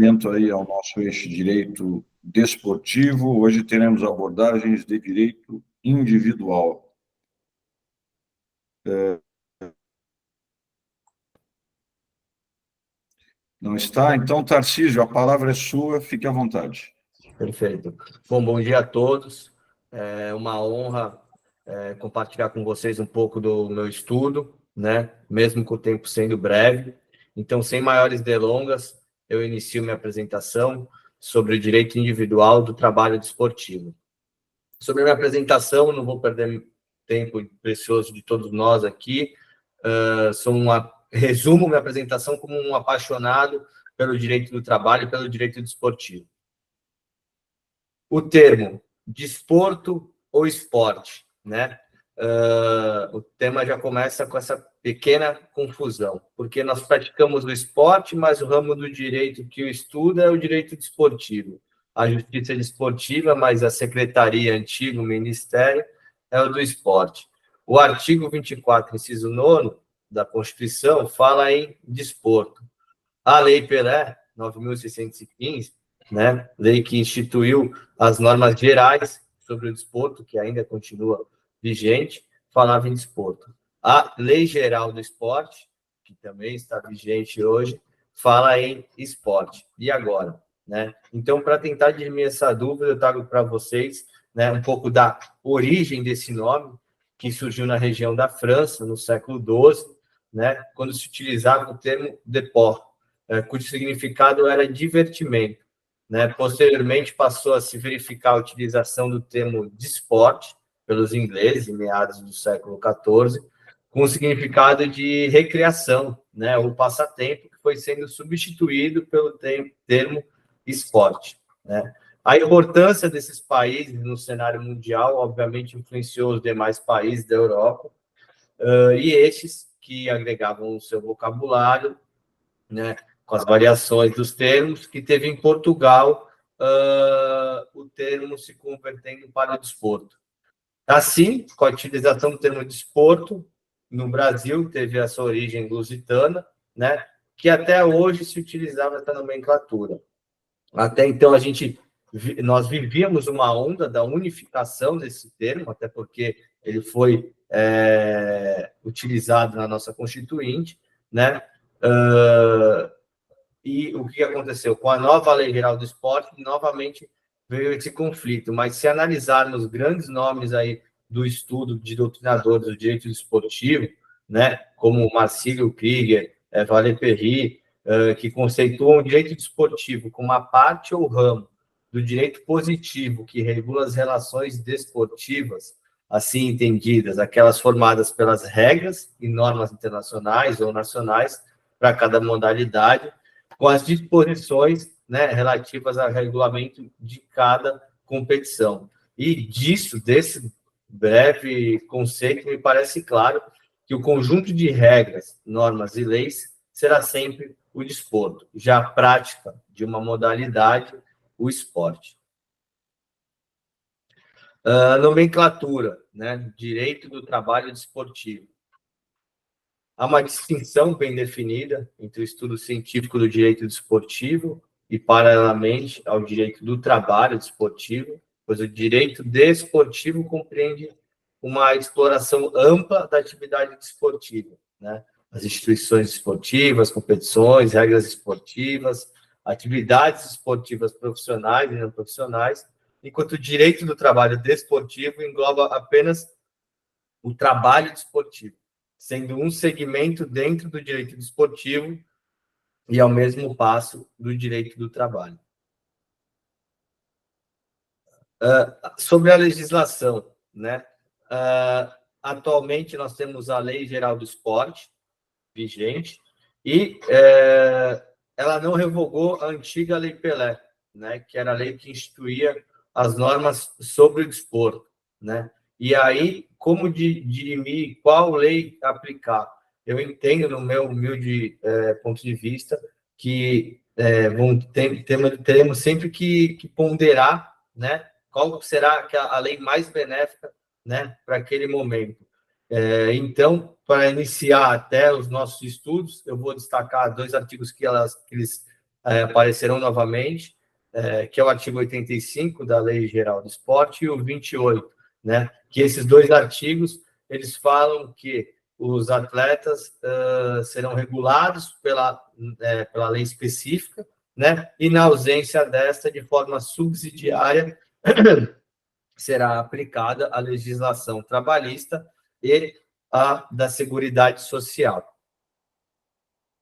Aí ao nosso eixo direito desportivo. Hoje teremos abordagens de direito individual. Não está? Então, Tarcísio, a palavra é sua, fique à vontade. Perfeito. Bom dia a todos. É uma honra compartilhar com vocês um pouco do meu estudo, né? Mesmo com o tempo sendo breve. Então, sem maiores delongas, eu inicio minha apresentação sobre o direito individual do trabalho desportivo. Sobre a minha apresentação, não vou perder tempo precioso de todos nós aqui. Resumo minha apresentação como um apaixonado pelo direito do trabalho e pelo direito desportivo. O termo desporto ou esporte, né? O tema já começa com essa pequena confusão, porque nós praticamos o esporte, mas o ramo do direito que o estuda é o direito desportivo. A justiça desportiva, mas a secretaria antiga, o ministério, é o do esporte. O artigo 24, inciso 9 da Constituição, fala em desporto. A Lei Pelé, 9.615, né, lei que instituiu as normas gerais sobre o desporto, que ainda continua vigente, falava em desporto. A Lei Geral do Esporte, que também está vigente hoje, fala em esporte. E agora? Né? Então, para tentar dirimir essa dúvida, eu trago para vocês, né, um pouco da origem desse nome, que surgiu na região da França, no século XII, né, quando se utilizava o termo deport, cujo significado era divertimento. Né? Posteriormente, passou a se verificar a utilização do termo desporte pelos ingleses, em meados do século XIV, com o significado de recreação, né? Ou passatempo, que foi sendo substituído pelo termo esporte. Né? A importância desses países no cenário mundial, obviamente, influenciou os demais países da Europa, e estes que agregavam o seu vocabulário, né, com as variações dos termos, que teve em Portugal o termo se convertendo para o desporto. Assim, com a utilização do termo desporto, no Brasil teve a sua origem lusitana, né, que até hoje se utilizava essa nomenclatura. Até então, nós vivíamos uma onda da unificação desse termo, até porque ele foi utilizado na nossa Constituinte, né? E o que aconteceu? Com a nova Lei Geral do Esporte, novamente veio esse conflito. Mas se analisarmos grandes nomes aí do estudo de doutrinadores do direito desportivo, né, como Marcílio Krieger, Valéry Perry, que conceituam o direito desportivo como a parte ou ramo do direito positivo que regula as relações desportivas, assim entendidas, aquelas formadas pelas regras e normas internacionais ou nacionais para cada modalidade, com as disposições, né, relativas ao regulamento de cada competição. E desse breve conceito, me parece claro que o conjunto de regras, normas e leis será sempre o desporto, já a prática de uma modalidade, o esporte. Nomenclatura, né, direito do trabalho desportivo. Há uma distinção bem definida entre o estudo científico do direito desportivo e, paralelamente, ao direito do trabalho desportivo, pois o direito desportivo compreende uma exploração ampla da atividade desportiva, né? As instituições esportivas, competições, regras esportivas, atividades esportivas profissionais e não profissionais, enquanto o direito do trabalho desportivo engloba apenas o trabalho desportivo, sendo um segmento dentro do direito desportivo e, ao mesmo passo, do direito do trabalho. Sobre a legislação, né? Atualmente, nós temos a Lei Geral do Esporte, vigente, e ela não revogou a antiga Lei Pelé, né? Que era a lei que instituía as normas sobre o desporto, né? E aí, como dirimir qual lei aplicar? Eu entendo, no meu humilde ponto de vista, que teremos sempre que ponderar, né, qual será a lei mais benéfica, né, para aquele momento. Então, para iniciar até os nossos estudos, eu vou destacar dois artigos que eles aparecerão novamente, que é o artigo 85 da Lei Geral do Esporte e o 28, né? Que esses dois artigos, eles falam que os atletas serão regulados pela lei específica, né? E na ausência desta, de forma subsidiária, será aplicada a legislação trabalhista e a da Seguridade Social.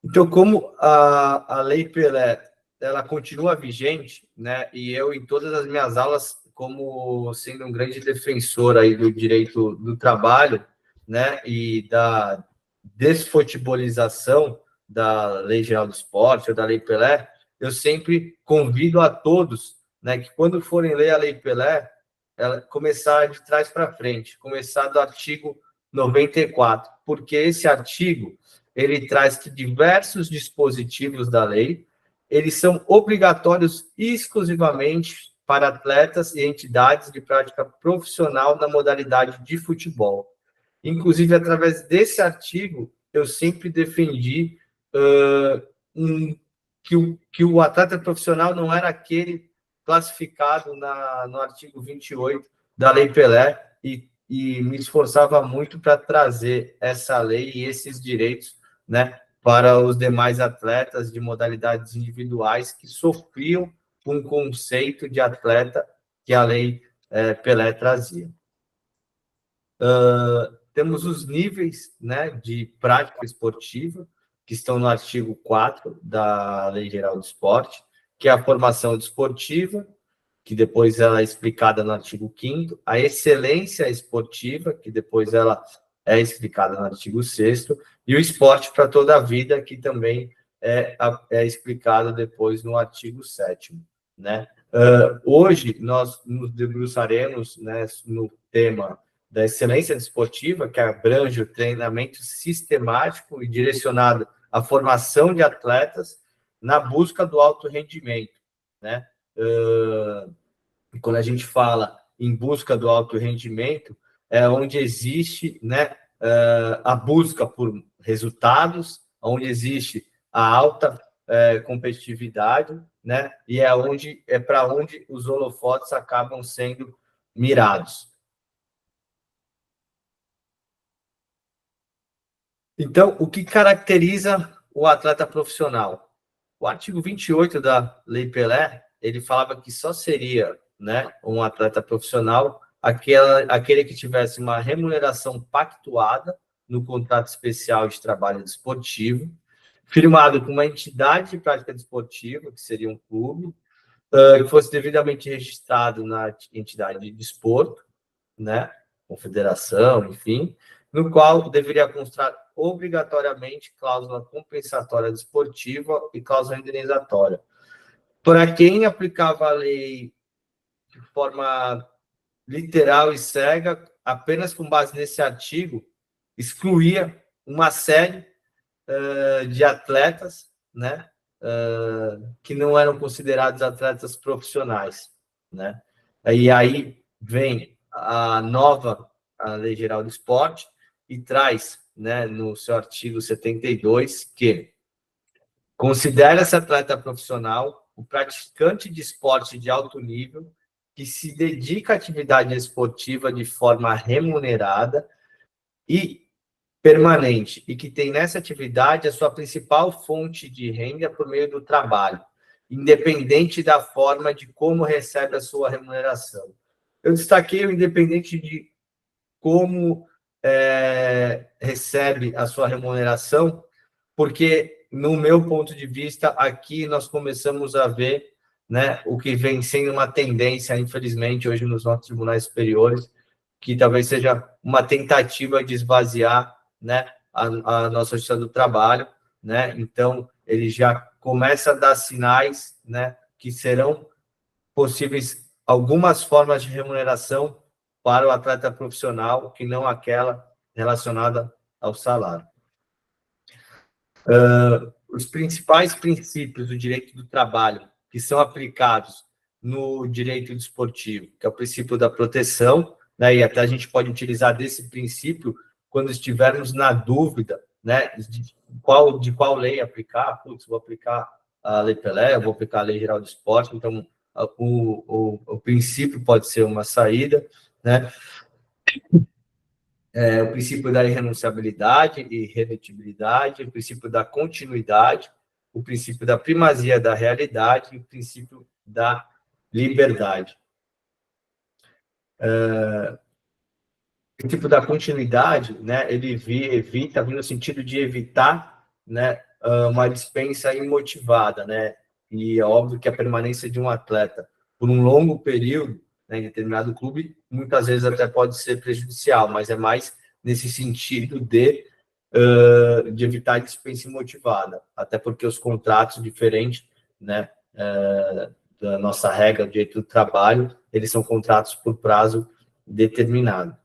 Então, como a Lei Pelé, ela continua vigente, né? E eu, em todas as minhas aulas, como sendo um grande defensor aí do direito do trabalho, né? E da desfutebolização da Lei Geral do Esporte ou da Lei Pelé, eu sempre convido a todos, né? Que quando forem ler a Lei Pelé, ela começar de trás para frente, começar do artigo 94, porque esse artigo ele traz que diversos dispositivos da lei, eles são obrigatórios exclusivamente para atletas e entidades de prática profissional na modalidade de futebol. Inclusive, através desse artigo, eu sempre defendi que o atleta profissional não era aquele classificado no artigo 28 da Lei Pelé e me esforçava muito para trazer essa lei e esses direitos, né, para os demais atletas de modalidades individuais que sofriam com o conceito de atleta que a Lei Pelé trazia. Temos os níveis, né, de prática esportiva, que estão no artigo 4 da Lei Geral do Esporte, que é a formação desportiva, que depois ela é explicada no artigo 5º, a excelência esportiva, que depois ela é explicada no artigo 6º, e o esporte para toda a vida, que também é explicado depois no artigo 7º, né? Hoje, nós nos debruçaremos, né, no tema da excelência desportiva, que abrange o treinamento sistemático e direcionado à formação de atletas na busca do alto rendimento, né? Quando a gente fala em busca do alto rendimento, é onde existe, né, a busca por resultados, onde existe a alta competitividade, né, e é para onde os holofotes acabam sendo mirados. Então, o que caracteriza o atleta profissional? O artigo 28 da Lei Pelé, ele falava que só seria, né, um atleta profissional aquele que tivesse uma remuneração pactuada no contrato especial de trabalho desportivo, firmado com uma entidade de prática desportiva, que seria um clube, que fosse devidamente registrado na entidade de desporto, né, confederação, enfim, no qual deveria constar obrigatoriamente cláusula compensatória desportiva e cláusula indenizatória. Para quem aplicava a lei de forma literal e cega, apenas com base nesse artigo, excluía uma série de atletas, né, que não eram considerados atletas profissionais, né? E aí vem a Lei Geral do Esporte e traz, né, no seu artigo 72, que considera-se atleta profissional o praticante de esporte de alto nível que se dedica à atividade esportiva de forma remunerada e permanente e que tem nessa atividade a sua principal fonte de renda por meio do trabalho, independente da forma de como recebe a sua remuneração. Eu destaquei o independente de como recebe a sua remuneração, porque, no meu ponto de vista, aqui nós começamos a ver, né, o que vem sendo uma tendência, infelizmente, hoje nos nossos tribunais superiores, que talvez seja uma tentativa de esvaziar, né, a nossa justiça do trabalho, né? Então, ele já começa a dar sinais, né, que serão possíveis algumas formas de remuneração para o atleta profissional, que não aquela relacionada ao salário. Os principais princípios do direito do trabalho que são aplicados no direito desportivo, que é o princípio da proteção, né, e até a gente pode utilizar desse princípio quando estivermos na dúvida, né, de qual lei aplicar. Putz, vou aplicar a Lei Pelé, eu vou aplicar a Lei Geral do Esporte, então o princípio pode ser uma saída, né? O princípio da irrenunciabilidade e irredutibilidade, o princípio da continuidade, o princípio da primazia da realidade e o princípio da liberdade. O princípio da continuidade, né, ele evita, no sentido de evitar, né, uma dispensa imotivada, né, e é óbvio que a permanência de um atleta por um longo período, né, em determinado clube, muitas vezes até pode ser prejudicial, mas é mais nesse sentido de evitar a dispensa imotivada, até porque os contratos diferentes, né, da nossa regra de direito do trabalho, eles são contratos por prazo determinado.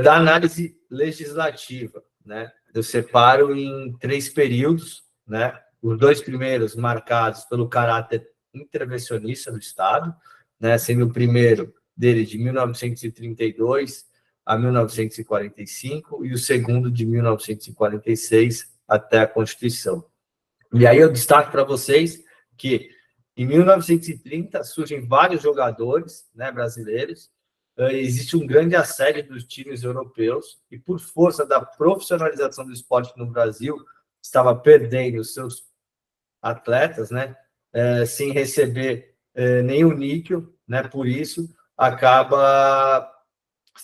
Da análise legislativa, né? Eu separo em 3 períodos, né? Os 2 primeiros marcados pelo caráter intervencionista do Estado, né? Sendo o primeiro dele de 1932 a 1945 e o segundo de 1946 até a Constituição. E aí eu destaco para vocês que em 1930 surgem vários jogadores, né, brasileiros. Existe um grande assédio dos times europeus e, por força da profissionalização do esporte no Brasil, estava perdendo os seus atletas, né, sem receber nenhum níquel, né, por isso acaba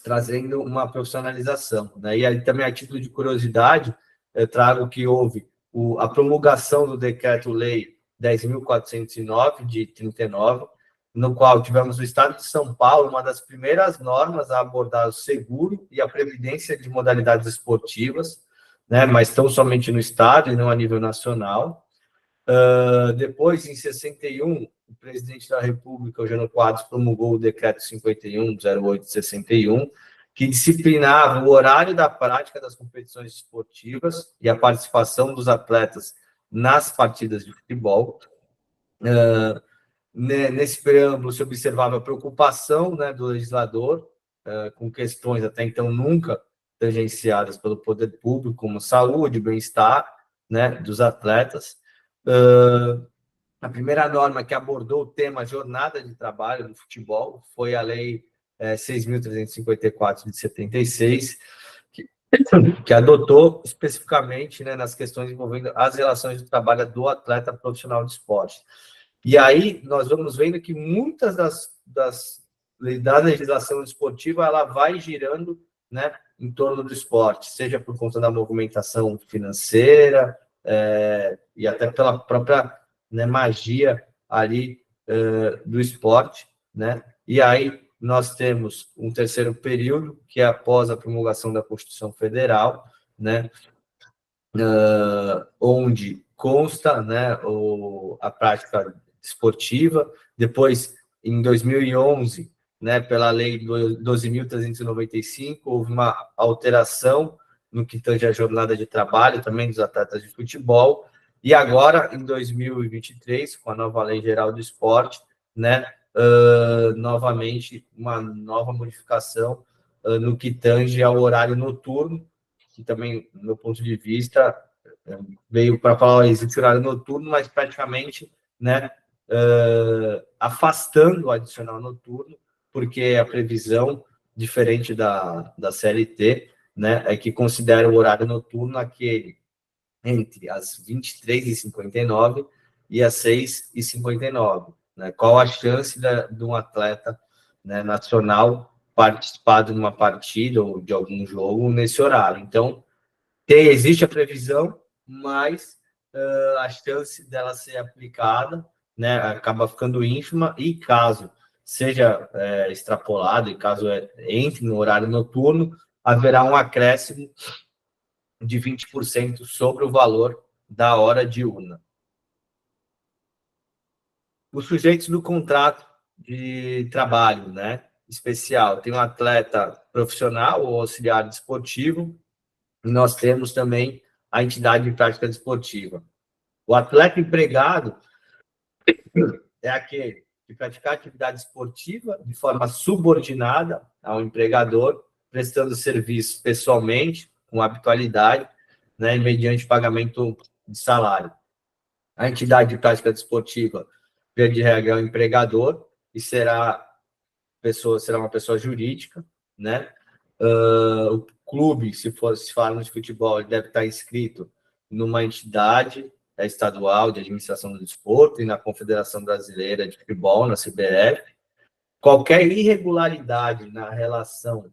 trazendo uma profissionalização, né? E aí também, a título de curiosidade, eu trago que houve a promulgação do Decreto-Lei 10.409, de 39, no qual tivemos o Estado de São Paulo, uma das primeiras normas a abordar o seguro e a previdência de modalidades esportivas, né, mas tão somente no Estado e não a nível nacional. Depois, em 61, o presidente da República, Eugênio Quadros, promulgou o Decreto 51/08/61, que disciplinava o horário da prática das competições esportivas e a participação dos atletas nas partidas de futebol. Nesse preâmbulo se observava a preocupação, né, do legislador com questões até então nunca tangenciadas pelo poder público, como saúde, bem-estar, né, dos atletas. A primeira norma que abordou o tema jornada de trabalho no futebol foi a Lei 6.354 de 76, que adotou especificamente, né, nas questões envolvendo as relações de trabalho do atleta profissional de esporte. E aí nós vamos vendo que muitas da legislação esportiva ela vai girando, né, em torno do esporte, seja por conta da movimentação financeira e até pela própria, né, magia ali do esporte, né? E aí nós temos um terceiro período, que é após a promulgação da Constituição Federal, né, onde consta, né, a prática esportiva. Depois, em 2011, né, pela Lei 12.395, houve uma alteração no que tange a jornada de trabalho também dos atletas de futebol. E agora, em 2023, com a nova Lei Geral do Esporte, né, novamente, uma nova modificação no que tange ao horário noturno, que também, do meu ponto de vista, veio para falar, existe horário noturno, mas praticamente, né, afastando o adicional noturno, porque a previsão, diferente da CLT, né, é que considera o horário noturno aquele entre as 23h59 e as 6h59. Né? Qual a chance de um atleta, né, nacional participar de uma partida ou de algum jogo nesse horário? Então, existe a previsão, mas a chance dela ser aplicada, né, acaba ficando ínfima, e caso seja extrapolado, e caso entre no horário noturno, haverá um acréscimo de 20% sobre o valor da hora diurna. Os sujeitos do contrato de trabalho, né, especial, tem um atleta profissional ou auxiliar desportivo, e nós temos também a entidade de prática desportiva. O atleta empregado é aquele que praticar atividade esportiva de forma subordinada ao empregador, prestando serviço pessoalmente, com habitualidade, né, mediante pagamento de salário. A entidade de prática desportiva, via de regra, é o empregador e será uma pessoa jurídica, né? O clube, se falarmos de futebol, ele deve estar inscrito numa entidade estadual de administração do desporto e na Confederação Brasileira de Futebol, na CBF. Qualquer irregularidade na relação,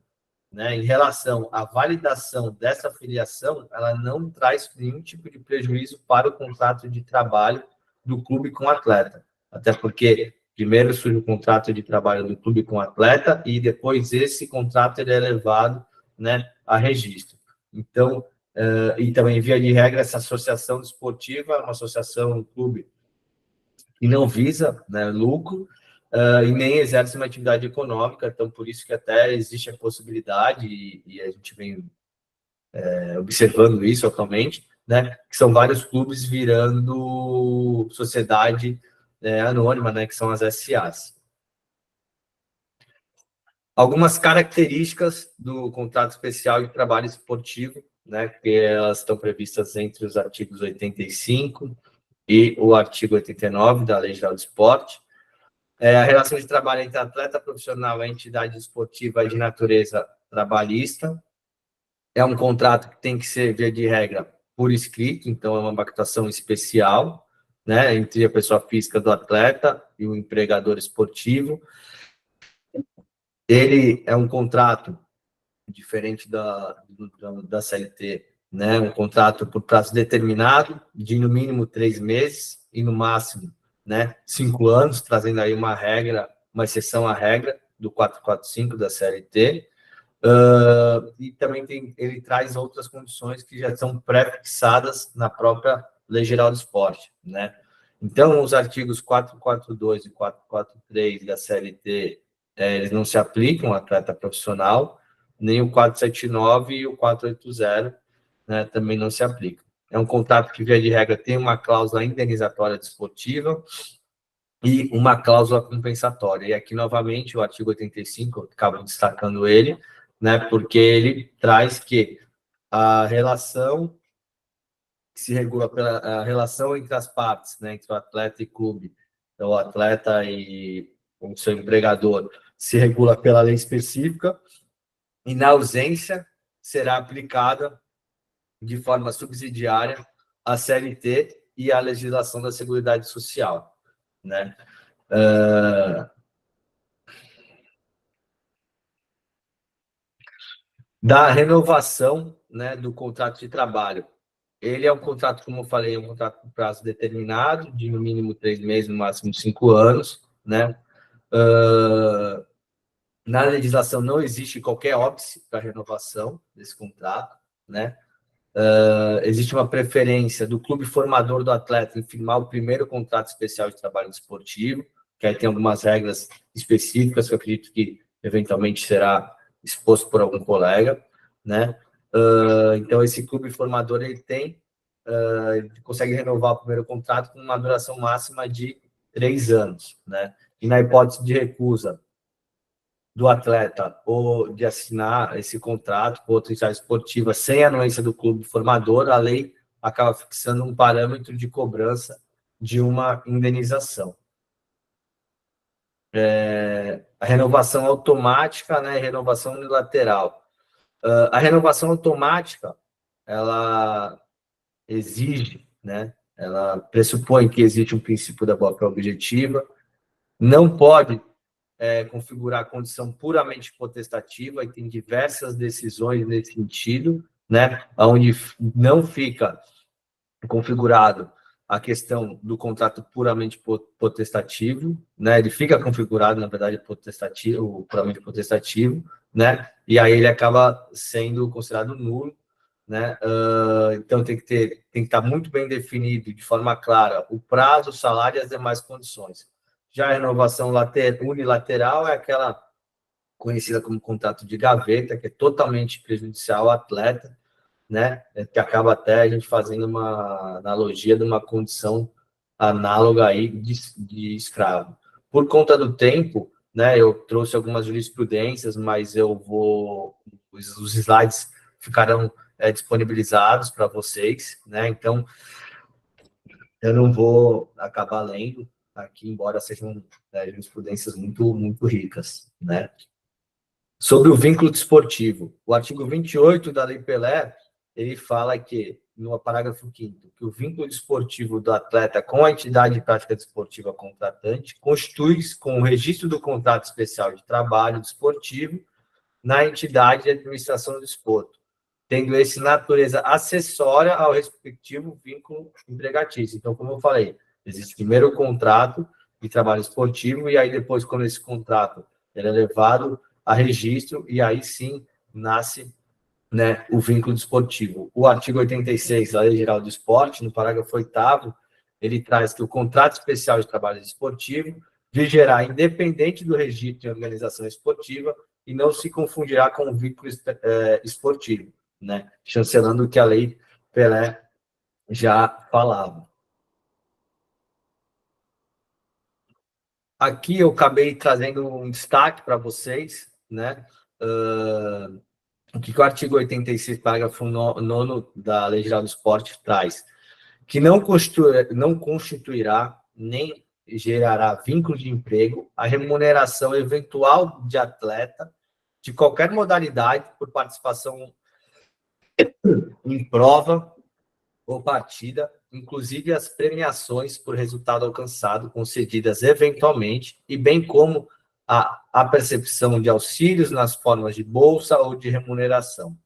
né, em relação à validação dessa filiação, ela não traz nenhum tipo de prejuízo para o contrato de trabalho do clube com o atleta. Até porque primeiro surge o contrato de trabalho do clube com o atleta e depois esse contrato ele é levado, né, a registro. Então, e também, via de regra, essa associação desportiva é uma associação, um clube que não visa, né, lucro, e nem exerce uma atividade econômica, então por isso que até existe a possibilidade, e a gente vem observando isso atualmente, né, que são vários clubes virando sociedade anônima, né, que são as SAs. Algumas características do contrato especial de trabalho esportivo, né, que elas estão previstas entre os artigos 85 e o artigo 89 da Lei Geral do Esporte. A relação de trabalho entre atleta profissional e entidade esportiva de natureza trabalhista. É um contrato que tem que ser, via de regra, por escrito, então é uma pactuação especial, né, entre a pessoa física do atleta e o empregador esportivo. Ele é um contrato diferente da CLT, né, um contrato por prazo determinado, de no mínimo 3 meses e no máximo, né, 5 anos, trazendo aí uma regra, uma exceção à regra do 445 da CLT. E também ele traz outras condições que já são pré-fixadas na própria Lei Geral do Esporte, né? Então, os artigos 442 e 443 da CLT, eles não se aplicam ao atleta profissional, nem o 479 e o 480, né, também não se aplicam. É um contrato que, via de regra, tem uma cláusula indenizatória desportiva e uma cláusula compensatória. E aqui, novamente, o artigo 85, eu acabo destacando ele, né, porque ele traz que a relação que se regula pela relação entre as partes, né, entre o atleta e clube, então, o atleta e o seu empregador, se regula pela lei específica e, na ausência, será aplicada de forma subsidiária a CLT e a legislação da Seguridade Social, né? Da renovação, né, do contrato de trabalho. Ele é um contrato, como eu falei, um contrato por prazo determinado, de no mínimo 3 meses, no máximo 5 anos, né? Na legislação não existe qualquer óbice para renovação desse contrato, né? Existe uma preferência do clube formador do atleta em firmar o primeiro contrato especial de trabalho desportivo, que aí tem algumas regras específicas que eu acredito que eventualmente será exposto por algum colega, né? Então, esse clube formador, ele consegue renovar o primeiro contrato com uma duração máxima de 3 anos, né? E na hipótese de recusa do atleta ou de assinar esse contrato com outra entidade esportiva sem anuência do clube formador, a lei acaba fixando um parâmetro de cobrança de uma indenização. A renovação automática, né, renovação unilateral. A renovação automática, ela exige, né, ela pressupõe que existe um princípio da boa-fé objetiva, não pode configurar condição puramente potestativa, e tem diversas decisões nesse sentido, né, onde não fica configurado a questão do contrato puramente potestativo, né, ele fica configurado, na verdade, potestativo, puramente potestativo, né, e aí ele acaba sendo considerado nulo, né, então tem que estar muito bem definido, de forma clara, o prazo, o salário e as demais condições. Já a renovação unilateral é aquela conhecida como contrato de gaveta, que é totalmente prejudicial ao atleta, né? Que acaba até a gente fazendo uma analogia de uma condição análoga aí de escravo. Por conta do tempo, né? Eu trouxe algumas jurisprudências, mas os slides ficarão disponibilizados para vocês, né? Então, eu não vou acabar lendo aqui, embora sejam jurisprudências muito, muito ricas, né? Sobre o vínculo desportivo, o artigo 28 da Lei Pelé, ele fala que, no parágrafo 5º, que o vínculo desportivo do atleta com a entidade de prática desportiva contratante constitui-se com o registro do contrato especial de trabalho desportivo na entidade de administração do desporto, tendo esse natureza acessória ao respectivo vínculo empregatício. Então, como eu falei, existe primeiro o contrato de trabalho esportivo, e aí depois, quando esse contrato ele é levado a registro, e aí sim nasce, né, o vínculo desportivo. O artigo 86 da Lei Geral do Esporte, no parágrafo 8º, ele traz que o contrato especial de trabalho esportivo vigerá independente do registro de organização esportiva e não se confundirá com o vínculo esportivo, né? Chancelando o que a Lei Pelé já falava. Aqui eu acabei trazendo um destaque para vocês, né? O que o artigo 86, parágrafo 9º da Lei Geral do Esporte traz? Que não constituirá nem gerará vínculo de emprego a remuneração eventual de atleta de qualquer modalidade por participação em prova ou partida, inclusive as premiações por resultado alcançado, concedidas eventualmente, e bem como a percepção de auxílios nas formas de bolsa ou de remuneração,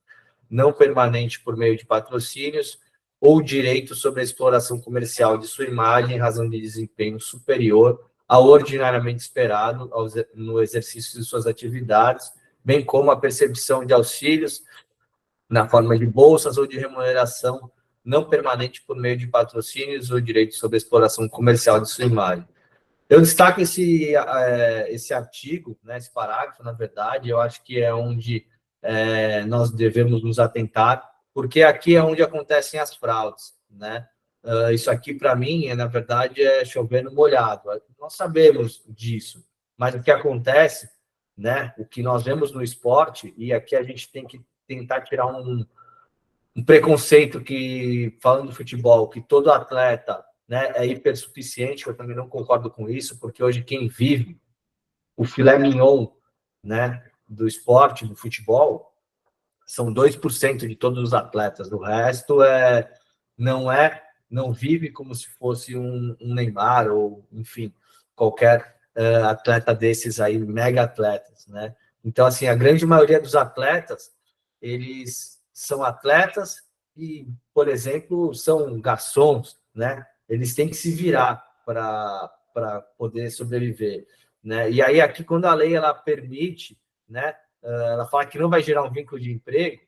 não permanente por meio de patrocínios, ou direito sobre a exploração comercial de sua imagem em razão de desempenho superior ao ordinariamente esperado no exercício de suas atividades, bem como a percepção de auxílios na forma de bolsas ou de remuneração não permanente por meio de patrocínios ou direito sobre a exploração comercial de sua imagem. Eu destaco esse artigo, né, esse parágrafo, na verdade, eu acho que é onde nós devemos nos atentar, porque aqui é onde acontecem as fraudes, né? Isso aqui, para mim, na verdade, é chover no molhado. Nós sabemos disso, mas o que acontece, né, o que nós vemos no esporte, e aqui a gente tem que tentar tirar um preconceito que, falando do futebol, que todo atleta, né, é hipersuficiente, eu também não concordo com isso, porque hoje quem vive o filé mignon, né, do esporte, do futebol, são 2% de todos os atletas. O resto não vive como se fosse um Neymar ou, enfim, qualquer atleta desses aí, mega atletas, né? Então, assim, a grande maioria dos atletas, eles são atletas e, por exemplo, são garçons, né? Eles têm que se virar para poder sobreviver, né? E aí, aqui, quando a lei ela permite, né, ela fala que não vai gerar um vínculo de emprego,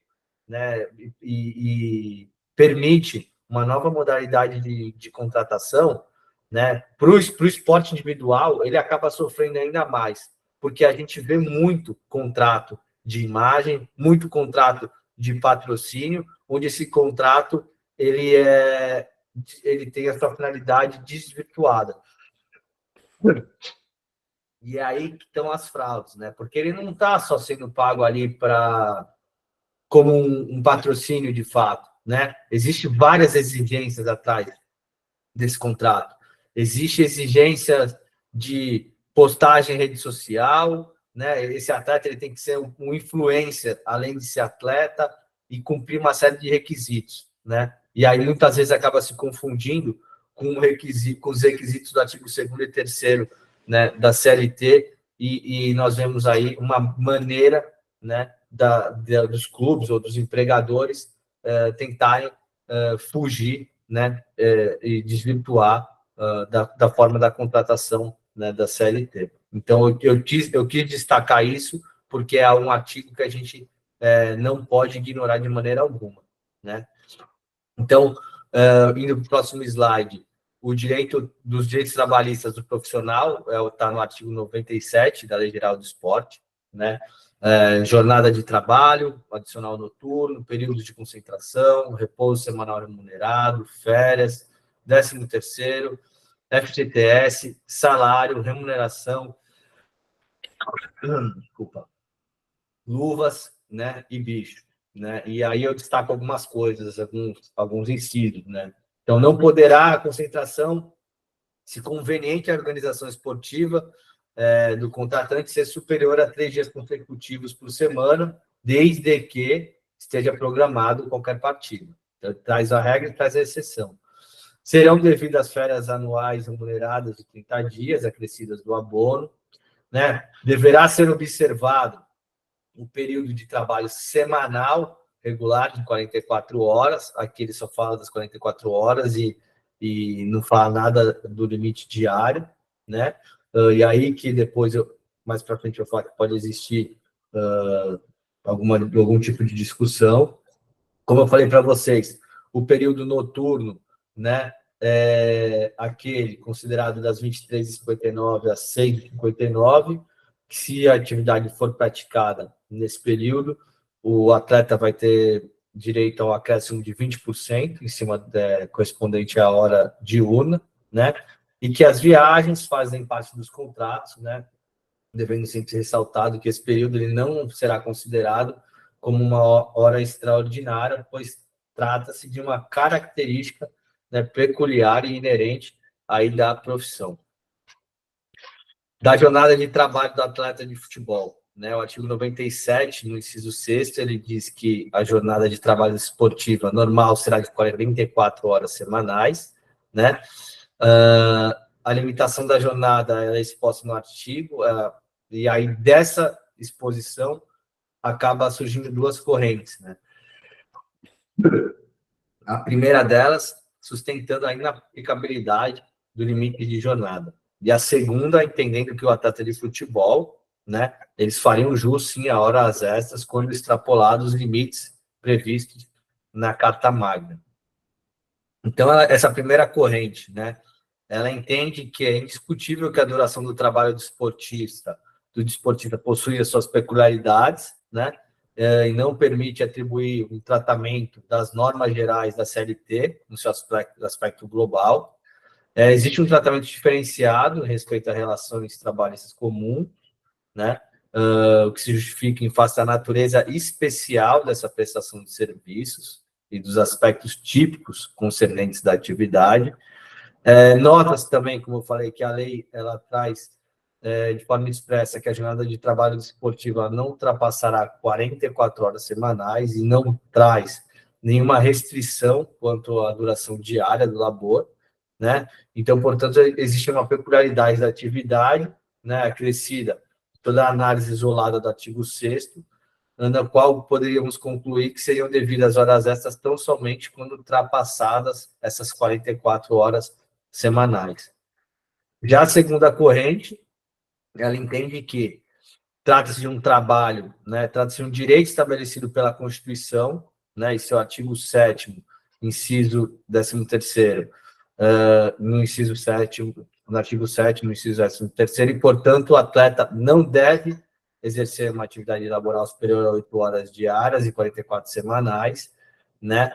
né, e permite uma nova modalidade de contratação, né, para o esporte individual, ele acaba sofrendo ainda mais, porque a gente vê muito contrato de imagem, muito contrato de patrocínio, onde esse contrato ele tem a sua finalidade desvirtuada. E é aí que estão as fraudes, né? Porque ele não está só sendo pago ali como um patrocínio de fato, né? Existem várias exigências atrás desse contrato. Existe exigência de postagem em rede social, né? Esse atleta ele tem que ser um influencer, além de ser atleta, e cumprir uma série de requisitos, né? E aí muitas vezes acaba se confundindo com os requisitos do artigo 2º e 3º, né, da CLT, e nós vemos aí uma maneira, né, dos clubes ou dos empregadores tentarem fugir, né, e desvirtuar da forma da contratação, né, da CLT. Então, eu quis destacar isso, porque é um artigo que a gente não pode ignorar de maneira alguma, né? Então, indo para o próximo slide, o direito dos direitos trabalhistas do profissional está no artigo 97 da Lei Geral do Esporte, né? Jornada de trabalho, adicional noturno, período de concentração, repouso semanal remunerado, férias, 13º, FGTS, salário, remuneração, desculpa, luvas, né, e bicho. né? E aí eu destaco algumas coisas, alguns incisos, né? Então, não poderá a concentração, se conveniente a organização esportiva do contratante, ser superior a 3 dias consecutivos por semana, desde que esteja programado qualquer partida. Então, traz a regra e traz a exceção. Serão devidas férias anuais remuneradas de 30 dias, acrescidas do abono, né? Deverá ser observado um período de trabalho semanal regular de 44 horas. Aqui ele só fala das 44 horas e não fala nada do limite diário, né? E aí que depois, mais para frente, eu falo que pode existir algum tipo de discussão. Como eu falei para vocês, o período noturno, né? Aquele considerado das 23h59 às 6h59, que se a atividade for praticada nesse período, o atleta vai ter direito ao acréscimo de 20% em cima correspondente à hora diurna, né? E que as viagens fazem parte dos contratos, né? Devendo sempre ser ressaltado que esse período ele não será considerado como uma hora extraordinária, pois trata-se de uma característica, né, peculiar e inerente aí da profissão. Da jornada de trabalho do atleta de futebol, né? O artigo 97, no inciso 6º, ele diz que a jornada de trabalho esportiva normal será de 44 horas semanais, né? A limitação da jornada é exposta no artigo, e aí dessa exposição acaba surgindo 2 correntes, né? A primeira delas, sustentando a inaplicabilidade do limite de jornada. E a segunda, entendendo que o atleta de futebol, né, eles fariam jus, sim, a horas extras quando extrapolados os limites previstos na Carta Magna. Então, essa primeira corrente, né, ela entende que é indiscutível que a duração do trabalho do desportista possui as suas peculiaridades, né, e não permite atribuir um tratamento das normas gerais da CLT, no seu aspecto global. Existe um tratamento diferenciado respeito a relações trabalhistas comuns, né, o que se justifica em face da natureza especial dessa prestação de serviços e dos aspectos típicos concernentes da atividade. Nota-se também, como eu falei, que a lei ela traz de forma expressa que a jornada de trabalho desportiva não ultrapassará 44 horas semanais e não traz nenhuma restrição quanto à duração diária do labor, né? Então, portanto, existe uma peculiaridade da atividade, né, acrescida toda a análise isolada do artigo 6º, na qual poderíamos concluir que seriam devidas horas extras tão somente quando ultrapassadas essas 44 horas semanais. Já a segunda corrente, ela entende que trata-se de um trabalho, né, trata-se de um direito estabelecido pela Constituição, né, e seu artigo 7º, inciso 13º, no inciso 7º, no artigo 7º, no inciso 13º, e, portanto, o atleta não deve exercer uma atividade laboral superior a 8 horas diárias e 44 semanais, né?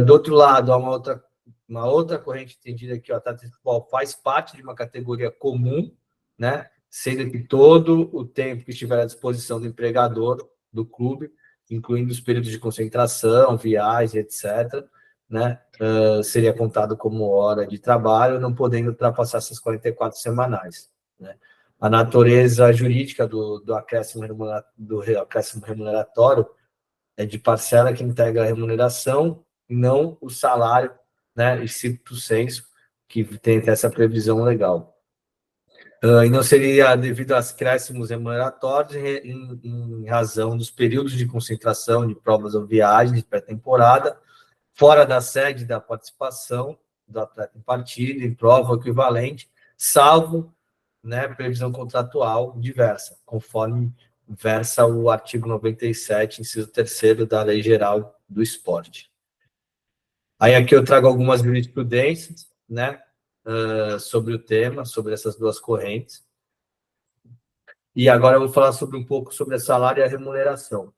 Do outro lado, há uma outra corrente entendida que o atleta de futebol faz parte de uma categoria comum, né? Sendo que todo o tempo que estiver à disposição do empregador do clube, incluindo os períodos de concentração, viagem, etc., né, seria contado como hora de trabalho, não podendo ultrapassar essas 44 semanais, né? A natureza jurídica do acréscimo remuneratório é de parcela que integra a remuneração, e não o salário, né, stricto sensu, que tem essa previsão legal. E não seria devido aos acréscimos remuneratórios em razão dos períodos de concentração de provas ou viagens de pré-temporada, fora da sede da participação do atleta em partida, em prova equivalente, salvo, né, previsão contratual diversa, conforme versa o artigo 97, inciso 3º da Lei Geral do Esporte. Aí aqui eu trago algumas jurisprudências, né, sobre o tema, sobre essas 2 correntes. E agora eu vou falar sobre um pouco sobre o salário e a remuneração.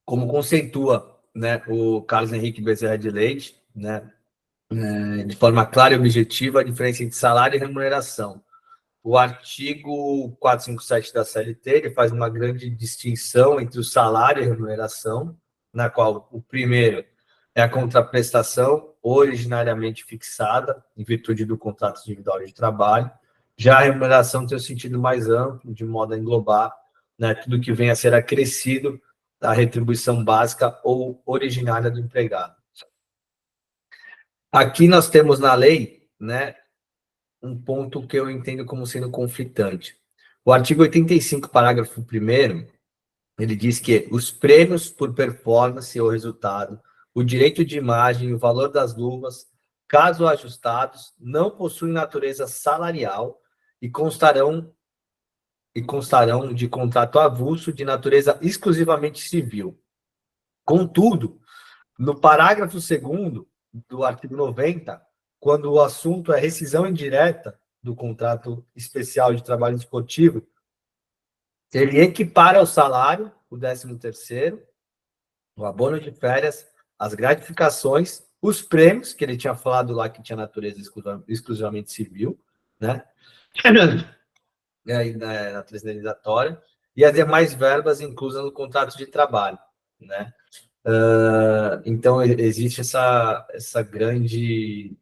Como conceitua, né, o Carlos Henrique Bezerra de Leite, né, de forma clara e objetiva, a diferença entre salário e remuneração. o artigo 457 da CLT, ele faz uma grande distinção entre o salário e a remuneração, na qual o primeiro é a contraprestação originariamente fixada, em virtude do contrato individual de trabalho. Já a remuneração tem um sentido mais amplo, de modo a englobar, né, tudo que venha a ser acrescido da retribuição básica ou originária do empregado. Aqui nós temos na lei, né, um ponto que eu entendo como sendo conflitante. O artigo 85, parágrafo 1º, ele diz que os prêmios por performance ou resultado, o direito de imagem e o valor das luvas, caso ajustados, não possuem natureza salarial e constarão de contrato avulso de natureza exclusivamente civil. Contudo, no parágrafo 2º do artigo 90, quando o assunto é rescisão indireta do contrato especial de trabalho esportivo, ele equipara ao salário o 13º, o abono de férias, as gratificações, os prêmios, que ele tinha falado lá que tinha natureza exclusivamente civil, né? E aí, natureza indenizatória, e as demais verbas inclusas no contrato de trabalho, né? Então, existe essa grande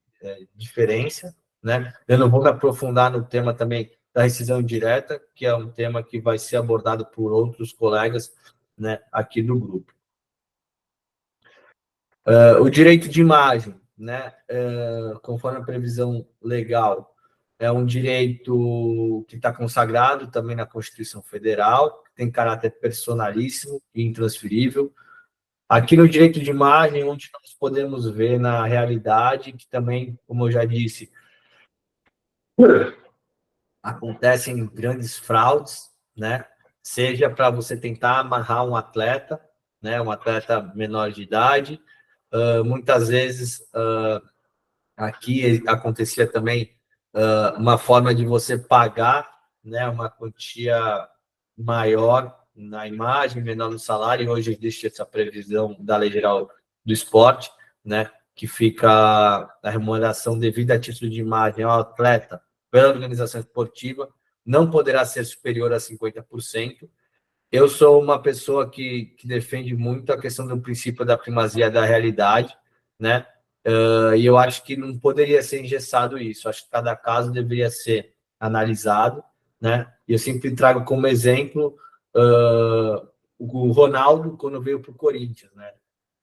diferença, né? Eu não vou me aprofundar no tema também da rescisão indireta, que é um tema que vai ser abordado por outros colegas, né, aqui do grupo. O direito de imagem, né, conforme a previsão legal, é um direito que está consagrado também na Constituição Federal, tem caráter personalíssimo e intransferível. Aqui no direito de imagem, onde nós podemos ver na realidade, que também, como eu já disse, acontecem grandes fraudes, né? Seja para você tentar amarrar um atleta, né? Um atleta menor de idade. Muitas vezes, aqui acontecia também uma forma de você pagar, né? Uma quantia maior na imagem, menor no salário, e hoje existe essa previsão da Lei Geral do Esporte, né, que fica a remuneração devida a título de imagem ao atleta pela organização esportiva não poderá ser superior a 50%. Eu sou uma pessoa que defende muito a questão do princípio da primazia da realidade, né, e eu acho que não poderia ser engessado isso, acho que cada caso deveria ser analisado, né, e eu sempre trago como exemplo o Ronaldo quando veio para o Corinthians, né?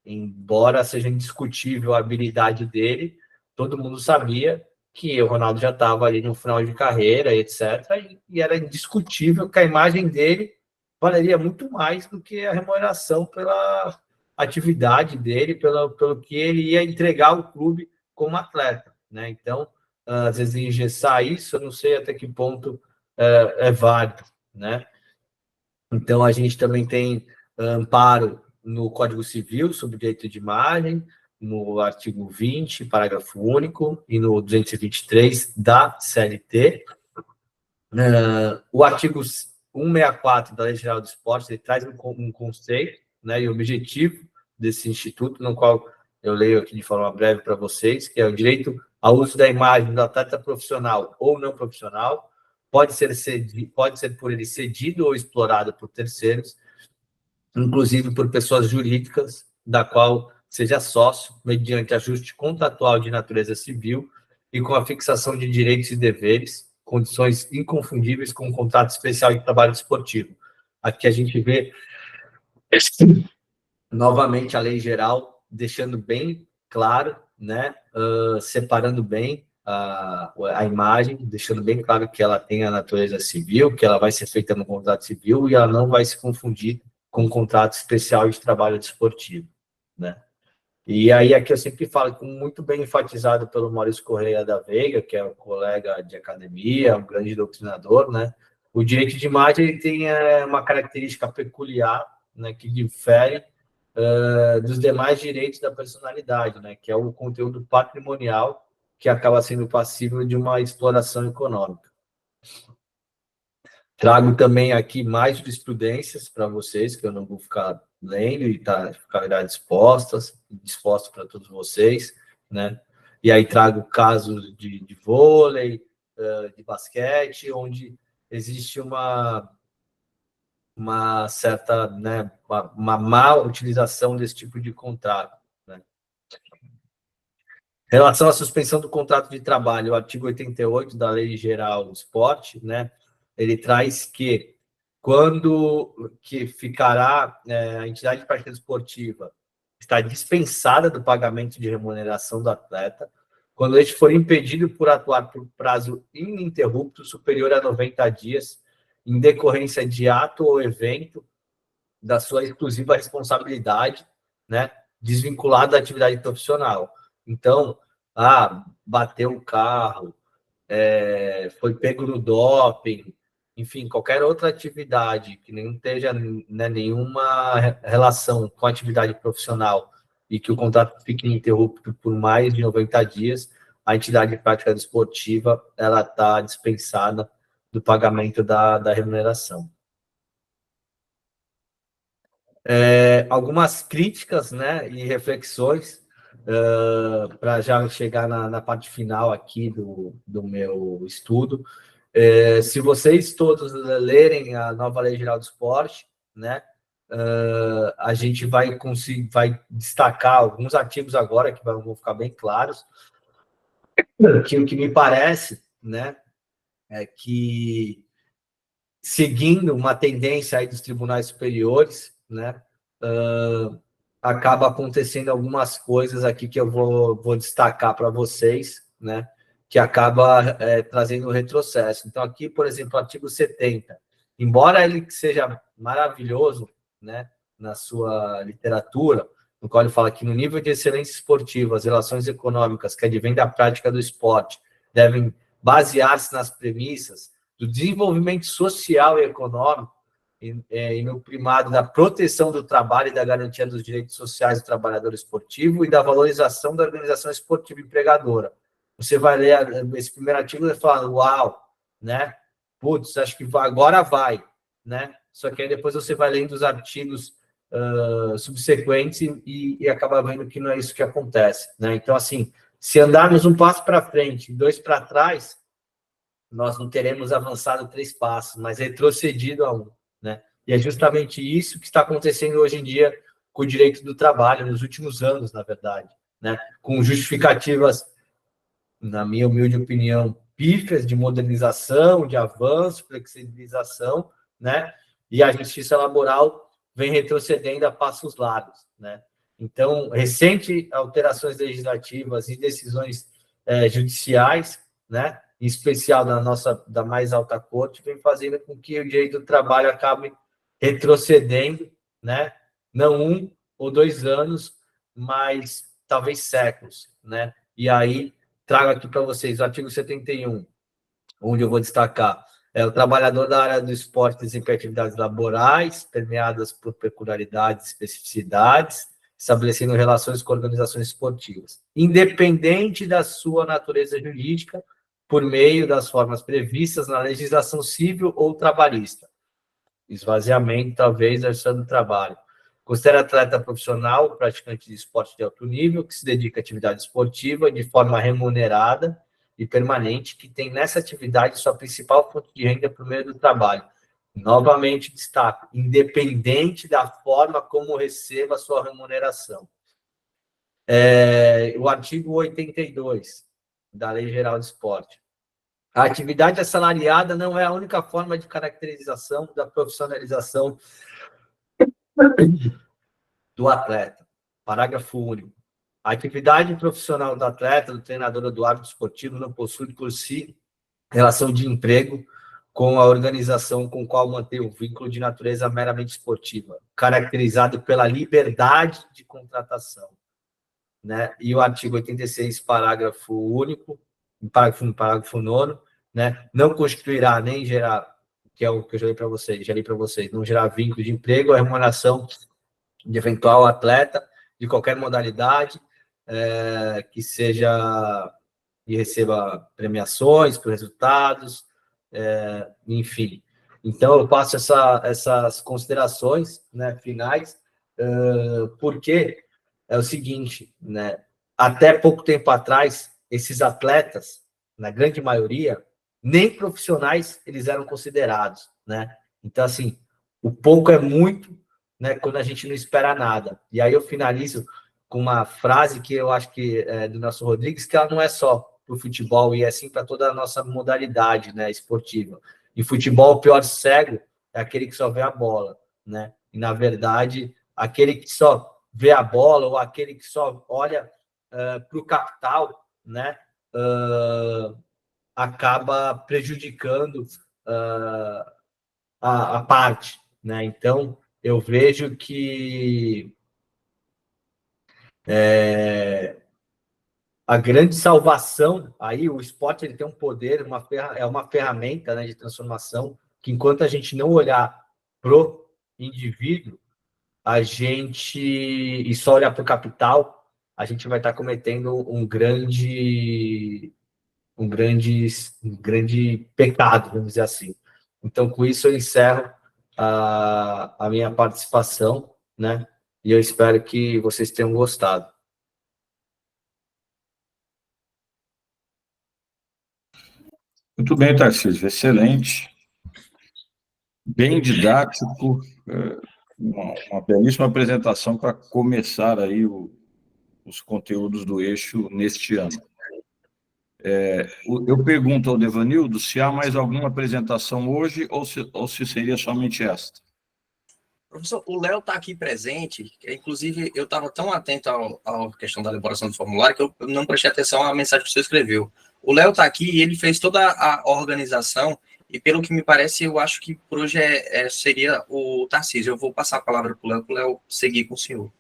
Embora seja indiscutível a habilidade dele, todo mundo sabia que o Ronaldo já estava ali no final de carreira, etc. E era indiscutível que a imagem dele valeria muito mais do que a remuneração pela atividade dele, pelo que ele ia entregar ao clube como atleta, né? Então, às vezes, engessar isso, eu não sei até que ponto é válido, né? Então, a gente também tem amparo no Código Civil sobre direito de imagem, no artigo 20, parágrafo único, e no 223 da CLT. O artigo 164 da Lei Geral do Esporte, ele traz um conceito, né, e objetivo desse instituto, no qual eu leio aqui de forma breve para vocês, que é o direito ao uso da imagem do atleta profissional ou não profissional, pode ser por ele cedido ou explorado por terceiros, inclusive por pessoas jurídicas, da qual seja sócio, mediante ajuste contratual de natureza civil e com a fixação de direitos e deveres, condições inconfundíveis com um contrato especial de trabalho esportivo. Aqui a gente vê, novamente, a lei geral, deixando bem claro, né, separando bem a imagem, deixando bem claro que ela tem a natureza civil, que ela vai ser feita no contrato civil e ela não vai se confundir com um contrato especial de trabalho desportivo, né? E aí aqui eu sempre falo, muito bem enfatizado pelo Maurício Correia da Veiga, que é um colega de academia, um grande doutrinador, né? O direito de imagem ele tem uma característica peculiar, né, que difere dos demais direitos da personalidade, né, que é o conteúdo patrimonial que acaba sendo passível de uma exploração econômica. Trago também aqui mais jurisprudências para vocês, que eu não vou ficar lendo e ficará disposto para todos vocês, né? E aí trago casos de vôlei, de basquete, onde existe uma certa, né, uma má utilização desse tipo de contrato, né? Em relação à suspensão do contrato de trabalho, o artigo 88 da Lei Geral do Esporte, né, ele traz que quando que ficará a entidade de prática desportiva está dispensada do pagamento de remuneração do atleta quando este for impedido por atuar por prazo ininterrupto superior a 90 dias em decorrência de ato ou evento da sua exclusiva responsabilidade, né, desvinculado da atividade profissional. Então, bateu o carro, foi pego no doping, enfim, qualquer outra atividade que não esteja, né, nenhuma relação com a atividade profissional e que o contrato fique ininterrupto por mais de 90 dias, a entidade de prática desportiva ela está dispensada do pagamento da remuneração. Algumas críticas, né, e reflexões para já chegar na parte final aqui do meu estudo. Se vocês todos lerem a nova Lei Geral do Esporte, né, a gente vai destacar alguns artigos agora que vão ficar bem claros, que o que me parece, né, é que seguindo uma tendência aí dos tribunais superiores, né, acaba acontecendo algumas coisas aqui que eu vou destacar para vocês, né, que acaba trazendo um retrocesso. Então, aqui, por exemplo, o artigo 70, embora ele seja maravilhoso, né, na sua literatura, no qual ele fala que no nível de excelência esportiva, as relações econômicas que advêm da prática do esporte devem basear-se nas premissas do desenvolvimento social e econômico e no primado da proteção do trabalho e da garantia dos direitos sociais do trabalhador esportivo e da valorização da organização esportiva empregadora. Você vai ler esse primeiro artigo e fala, uau, né? Putz, acho que agora vai, né? Só que aí depois você vai lendo os artigos subsequentes e acaba vendo que não é isso que acontece, né? Então, assim, se andarmos um passo para frente e 2 para trás, nós não teremos avançado 3 passos, mas retrocedido a 1, né? E é justamente isso que está acontecendo hoje em dia com o direito do trabalho, nos últimos anos, na verdade, né? Com justificativas, na minha humilde opinião, pífias de modernização, de avanço, flexibilização, né? E a justiça laboral vem retrocedendo a passos largos, né? Então, recentes alterações legislativas e decisões judiciais, né, em especial da mais alta corte, vem fazendo com que o direito do trabalho acabe retrocedendo, né, não 1 ou 2 anos, mas talvez séculos, né? E aí trago aqui para vocês o artigo 71, onde eu vou destacar o trabalhador da área do esporte desempenha atividades laborais permeadas por peculiaridades e especificidades, estabelecendo relações com organizações esportivas, independente da sua natureza jurídica, por meio das formas previstas na legislação civil ou trabalhista. Esvaziamento, talvez, da justiça do trabalho. Considera atleta profissional, praticante de esporte de alto nível, que se dedica à atividade esportiva de forma remunerada e permanente, que tem nessa atividade sua principal fonte de renda por meio do trabalho. Novamente, destaco, independente da forma como receba a sua remuneração. O artigo 82 da Lei Geral do Esporte. A atividade assalariada não é a única forma de caracterização da profissionalização do atleta. Parágrafo único. A atividade profissional do atleta, do treinador ou do árbitro esportivo não possui por si relação de emprego com a organização com qual mantém o vínculo de natureza meramente esportiva, caracterizado pela liberdade de contratação, né? E o artigo 86, parágrafo único, parágrafo 9º, né? Não constituirá nem gerar, que é o que eu já li para vocês, não gerar vínculo de emprego, a remuneração de eventual atleta de qualquer modalidade que seja e receba premiações por resultados, enfim. Então, eu passo essas considerações, né, finais, porque é o seguinte, né, até pouco tempo atrás, esses atletas, na grande maioria, nem profissionais eles eram considerados, né? Então, assim, o pouco é muito, né, quando a gente não espera nada. E aí eu finalizo com uma frase que eu acho que é do nosso Rodrigues, que ela não é só para o futebol, e é sim para toda a nossa modalidade, né, esportiva. Em futebol, o pior cego é aquele que só vê a bola, né? E, na verdade, aquele que só vê a bola ou aquele que só olha para o capital, né? Acaba prejudicando a parte, né? Então, eu vejo que a grande salvação aí, o esporte ele tem um poder, é uma ferramenta, né, de transformação que enquanto a gente não olhar pro indivíduo, a gente e só olhar para o capital, a gente vai estar cometendo um grande pecado, vamos dizer assim. Então, com isso, eu encerro a minha participação, né? E eu espero que vocês tenham gostado. Muito bem, Tarcísio, excelente, bem didático, uma belíssima apresentação para começar aí os conteúdos do eixo neste ano. Eu pergunto ao Devanildo se há mais alguma apresentação hoje ou se seria somente esta. Professor, o Léo está aqui presente, inclusive eu estava tão atento à questão da elaboração do formulário que eu não prestei atenção à mensagem que você escreveu. O Léo está aqui e ele fez toda a organização, e pelo que me parece, eu acho que por hoje seria o Tarcísio. Eu vou passar a palavra para o Léo seguir com o senhor.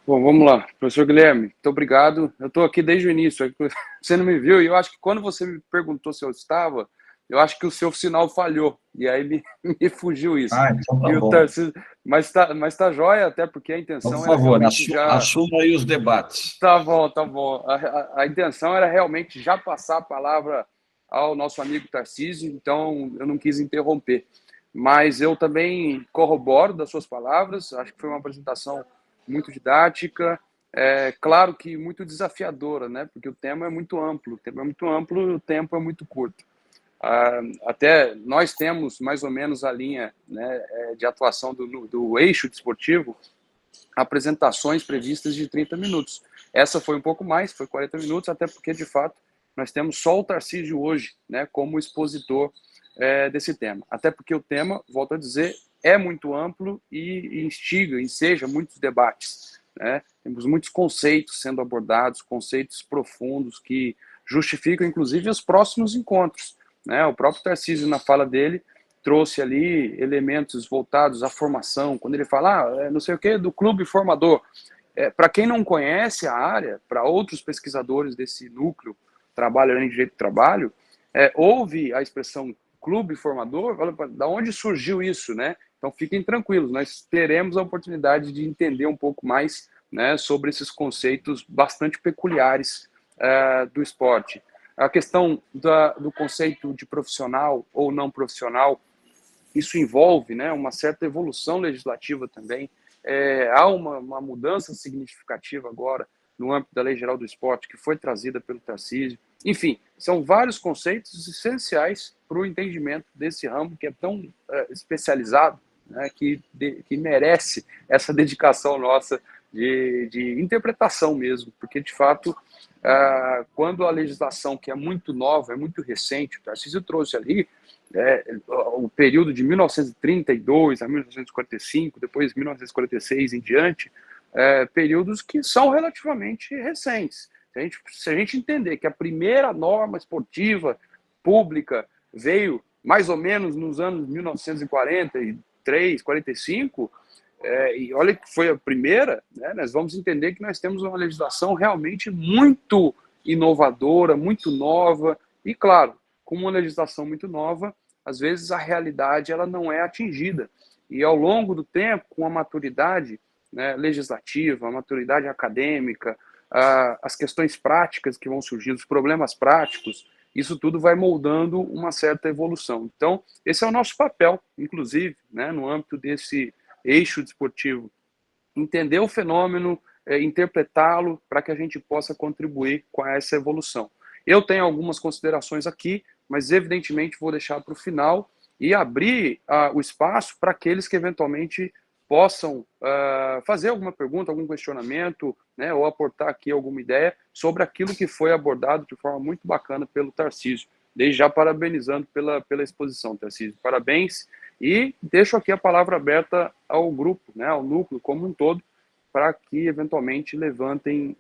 Bom, vamos lá. Professor Guilherme, muito obrigado. Eu estou aqui desde o início, você não me viu, e eu acho que quando você me perguntou se eu estava, eu acho que o seu sinal falhou, e aí me fugiu isso. Então tá e bom. o Tarcísio, mas tá jóia, até porque a intenção Por favor, era assuma aí os debates. Tá bom, tá bom. A intenção era realmente já passar a palavra ao nosso amigo Tarcísio, então eu não quis interromper. Mas eu também corroboro das suas palavras, acho que foi uma apresentação muito didática, claro que muito desafiadora, né? Porque o tema é muito amplo, o tema é muito amplo e o tempo é muito curto. Até nós temos mais ou menos a linha, né, de atuação do eixo desportivo, apresentações previstas de 30 minutos. Essa foi um pouco mais, foi 40 minutos, até porque, de fato, nós temos só o Tarcísio hoje, né, como expositor desse tema. Até porque o tema, volto a dizer, é muito amplo e instiga, enseja muitos debates, né? Temos muitos conceitos sendo abordados, conceitos profundos que justificam, inclusive, os próximos encontros, né? O próprio Tarcísio, na fala dele, trouxe ali elementos voltados à formação, quando ele fala, não sei o que, do clube formador. Para quem não conhece a área, para outros pesquisadores desse núcleo, trabalho em direito do trabalho, ouve a expressão clube formador, fala, da onde surgiu isso, né? Então fiquem tranquilos, nós teremos a oportunidade de entender um pouco mais, né, sobre esses conceitos bastante peculiares do esporte. A questão do conceito de profissional ou não profissional, isso envolve, né, uma certa evolução legislativa também. Há uma mudança significativa agora no âmbito da Lei Geral do Esporte, que foi trazida pelo Tarcísio. Enfim, são vários conceitos essenciais para o entendimento desse ramo que é tão especializado, né, que merece essa dedicação nossa de interpretação mesmo, porque, de fato, quando a legislação, que é muito nova, é muito recente, o Tarcísio trouxe ali o período de 1932 a 1945, depois 1946 em diante, períodos que são relativamente recentes. Se a gente entender que a primeira norma esportiva pública veio mais ou menos nos anos 1943, 45, e olha que foi a primeira, né, nós vamos entender que nós temos uma legislação realmente muito inovadora, muito nova, e claro, com uma legislação muito nova, às vezes a realidade ela não é atingida. E ao longo do tempo, com a maturidade, né, legislativa, a maturidade acadêmica, as questões práticas que vão surgindo, os problemas práticos, isso tudo vai moldando uma certa evolução. Então, esse é o nosso papel, inclusive, né, no âmbito desse eixo desportivo, entender o fenômeno, interpretá-lo para que a gente possa contribuir com essa evolução. Eu tenho algumas considerações aqui, mas evidentemente vou deixar para o final e abrir o espaço para aqueles que eventualmente possam fazer alguma pergunta, algum questionamento, né, ou aportar aqui alguma ideia sobre aquilo que foi abordado de forma muito bacana pelo Tarcísio. Desde já parabenizando pela exposição, Tarcísio. Parabéns. E deixo aqui a palavra aberta ao grupo, né, ao núcleo como um todo, para que eventualmente levantem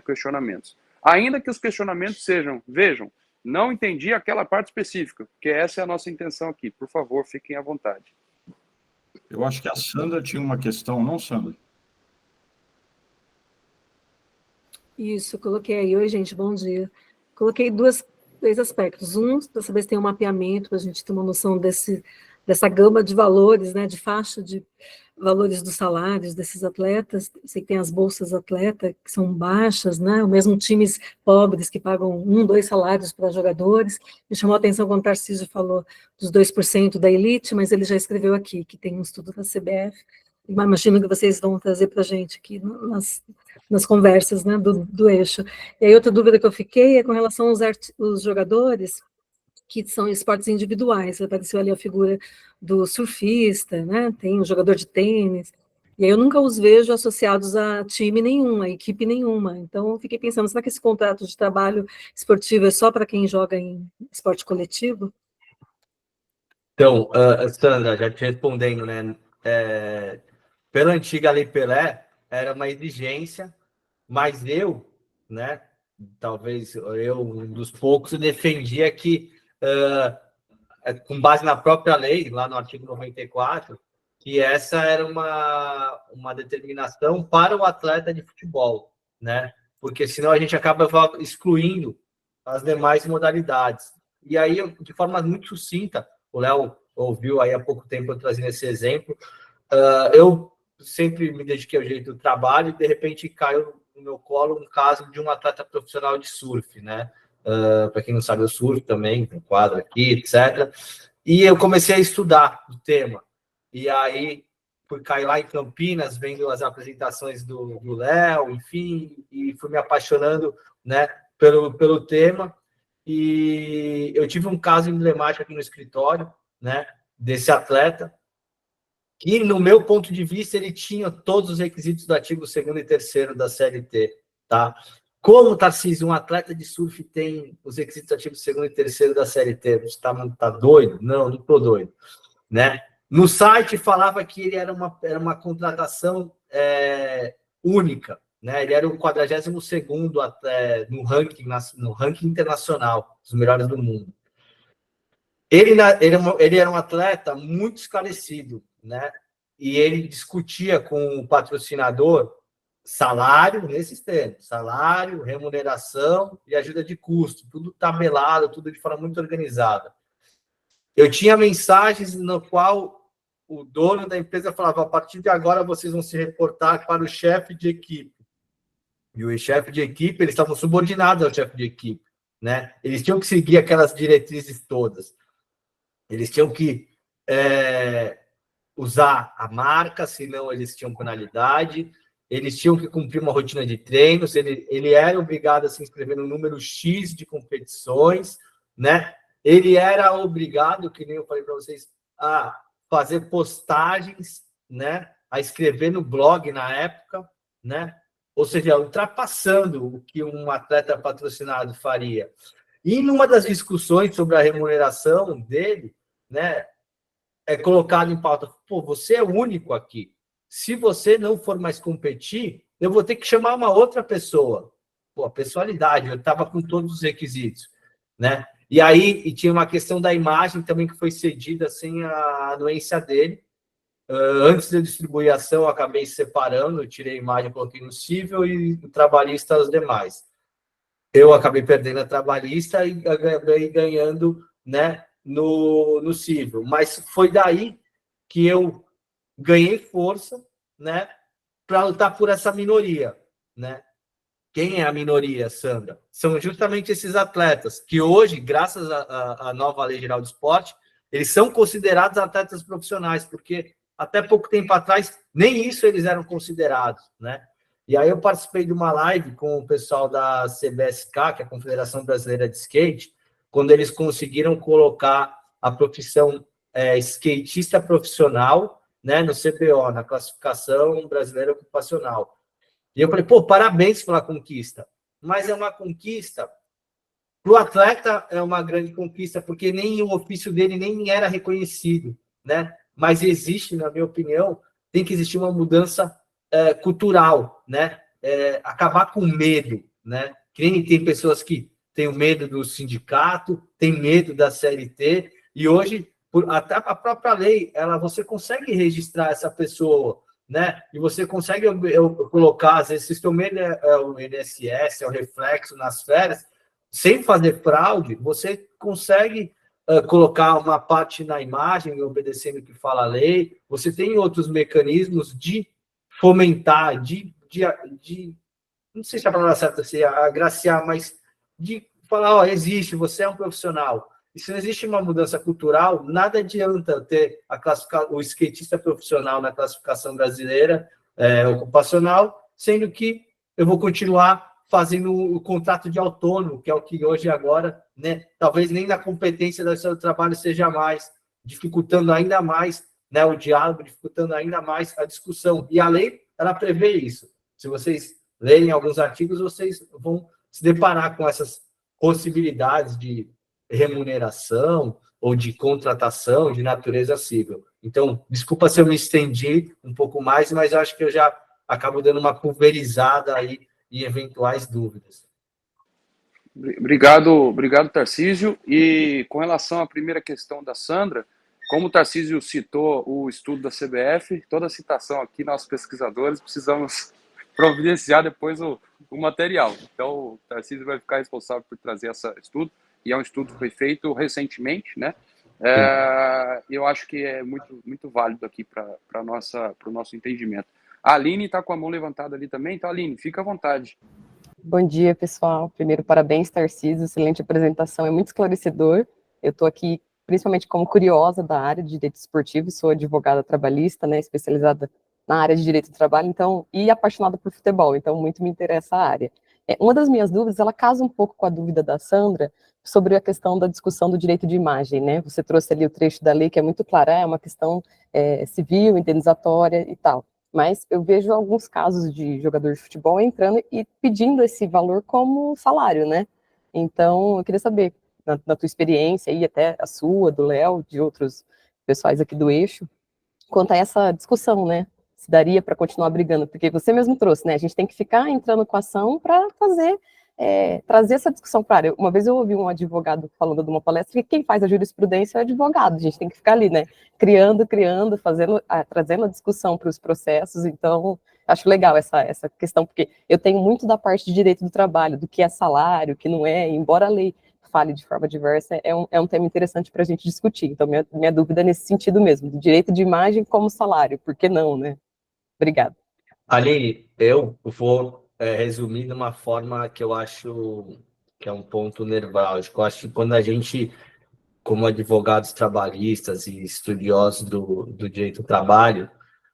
questionamentos. Ainda que os questionamentos sejam, vejam, não entendi aquela parte específica, porque essa é a nossa intenção aqui. Por favor, fiquem à vontade. Eu acho que a Sandra tinha uma questão, não, Sandra? Isso, coloquei aí. Oi, gente, bom dia. Coloquei dois aspectos. Um, para saber se tem um mapeamento, para a gente ter uma noção dessa gama de valores, né, de faixa de valores dos salários desses atletas. Sei que tem as bolsas atleta, que são baixas, né, ou mesmo times pobres que pagam 1, 2 salários para jogadores. Me chamou a atenção quando o Tarcísio falou dos 2% da elite, mas ele já escreveu aqui, que tem um estudo da CBF. Imagino que vocês vão trazer para a gente aqui nas conversas, né, do eixo. E aí outra dúvida que eu fiquei é com relação aos jogadores que são esportes individuais. Apareceu ali a figura do surfista, né, tem o jogador de tênis, e aí eu nunca os vejo associados a time nenhum, a equipe nenhuma. Então eu fiquei pensando, será que esse contrato de trabalho esportivo é só para quem joga em esporte coletivo? Então, Sandra, já te respondendo, né? Pela antiga Lei Pelé, era uma exigência, mas eu, né? Talvez eu, um dos poucos, defendia que, com base na própria lei, lá no artigo 94, que essa era uma determinação para o atleta de futebol, né? Porque senão a gente acaba excluindo as demais modalidades. E aí, de forma muito sucinta, o Léo ouviu aí há pouco tempo eu trazendo esse exemplo, eu sempre me dediquei ao jeito do trabalho e, de repente, caiu no meu colo um caso de um atleta profissional de surf, né? Para quem não sabe, eu surfo também, tem quadro aqui, etc. E eu comecei a estudar o tema. E aí fui cair lá em Campinas, vendo as apresentações do Léo, enfim, e fui me apaixonando, né, pelo tema. E eu tive um caso emblemático aqui no escritório, né, desse atleta, que, no meu ponto de vista, ele tinha todos os requisitos do artigo 2º e 3º da CLT, tá? Como, Tarcísio, um atleta de surf tem os requisitos do artigo 2º e 3º da CLT? Você tá doido? Não estou doido, né? No site falava que ele era uma contratação única, né? Ele era o 42º no ranking internacional, dos melhores do mundo. Ele era um atleta muito esclarecido, né? E ele discutia com o patrocinador salário, nesses termos, salário, remuneração e ajuda de custo, tudo tabelado, tudo de forma muito organizada. Eu tinha mensagens no qual o dono da empresa falava: a partir de agora vocês vão se reportar para o chefe de equipe. E o chefe de equipe, eles estavam subordinados ao chefe de equipe, né? Eles tinham que seguir aquelas diretrizes todas. Eles tinham que usar a marca, senão eles tinham penalidade. Eles tinham que cumprir uma rotina de treinos. Ele era obrigado a se inscrever no número X de competições, né? Ele era obrigado, que nem eu falei para vocês, a fazer postagens, né? A escrever no blog na época, né? Ou seja, ultrapassando o que um atleta patrocinado faria. E numa das discussões sobre a remuneração dele, né, é colocado em pauta: pô, você é o único aqui. Se você não for mais competir, eu vou ter que chamar uma outra pessoa. Pô, a pessoalidade, eu estava com todos os requisitos, né? E aí tinha uma questão da imagem também que foi cedida sem a anuência dele. Antes da distribuir a ação, eu acabei separando, eu tirei a imagem, coloquei no cível e o trabalhista os demais. Eu acabei perdendo a trabalhista e acabei ganhando, né, no cível. Mas foi daí que eu ganhei força, né, para lutar por essa minoria, né? Quem é a minoria, Sandra? São justamente esses atletas que hoje, graças à nova Lei Geral do Esporte, eles são considerados atletas profissionais, porque até pouco tempo atrás nem isso eles eram considerados, né? E aí eu participei de uma live com o pessoal da CBSK, que é a Confederação Brasileira de Skate, quando eles conseguiram colocar a profissão skatista profissional, né, no CBO, na Classificação Brasileira Ocupacional. E eu falei, pô, parabéns pela conquista. Mas é uma conquista, para o atleta é uma grande conquista, porque nem o ofício dele nem era reconhecido, né? Mas existe, na minha opinião, tem que existir uma mudança cultural, né? Acabar com o medo, né? Que nem tem pessoas que têm o medo do sindicato, tem medo da CLT, e hoje, até a própria lei, você consegue registrar essa pessoa, né? E você consegue colocar, às vezes, se o medo é o INSS, é o reflexo nas férias, sem fazer fraude, você consegue colocar uma parte na imagem, obedecendo o que fala a lei. Você tem outros mecanismos de fomentar, não sei se a palavra certa é agraciar, mas de falar, ó, existe, você é um profissional. E se não existe uma mudança cultural, nada adianta ter o skatista profissional na classificação brasileira ocupacional, sendo que eu vou continuar fazendo o contrato de autônomo, que é o que hoje agora, né, talvez nem na competência do seu trabalho seja mais, dificultando ainda mais, né, o diálogo, dificultando ainda mais a discussão. E a lei, ela prevê isso. Se vocês lerem alguns artigos, vocês vão se deparar com essas possibilidades de remuneração ou de contratação de natureza civil. Então, desculpa se eu me estendi um pouco mais, mas eu acho que eu já acabo dando uma pulverizada aí em eventuais dúvidas. Obrigado, Tarcísio. E com relação à primeira questão da Sandra, como o Tarcísio citou o estudo da CBF, toda a citação aqui, nós pesquisadores precisamos providenciar depois o material. Então, o Tarcísio vai ficar responsável por trazer esse estudo, e é um estudo que foi feito recentemente, né? Eu acho que é muito, muito válido aqui para o nosso entendimento. A Aline está com a mão levantada ali também, então, Aline, fica à vontade. Bom dia, pessoal. Primeiro, parabéns, Tarcísio, excelente apresentação, é muito esclarecedor. Eu estou aqui principalmente como curiosa da área de direito esportivo, sou advogada trabalhista, né, especializada na área de direito do trabalho, então, e apaixonada por futebol, então muito me interessa a área. Uma das minhas dúvidas, ela casa um pouco com a dúvida da Sandra sobre a questão da discussão do direito de imagem, né? Você trouxe ali o trecho da lei que é muito claro, é uma questão civil, indenizatória e tal. Mas eu vejo alguns casos de jogador de futebol entrando e pedindo esse valor como salário, né? Então, eu queria saber, na tua experiência e até a sua, do Léo, de outros pessoais aqui do eixo, quanto a essa discussão, né? Se daria para continuar brigando, porque você mesmo trouxe, né? A gente tem que ficar entrando com a ação para trazer essa discussão para a área. Uma vez eu ouvi um advogado falando de uma palestra que quem faz a jurisprudência é o advogado, a gente tem que ficar ali, né? Criando, trazendo a discussão para os processos, então acho legal essa questão, porque eu tenho muito da parte de direito do trabalho, do que é salário, o que não é, embora a lei fale de forma diversa, é um tema interessante para a gente discutir. Então, minha dúvida é nesse sentido mesmo, do direito de imagem como salário, por que não, né? Obrigada. Aline, eu vou resumir de uma forma que eu acho que é um ponto nevrálgico. Eu acho que quando a gente, como advogados trabalhistas e estudiosos do direito do trabalho,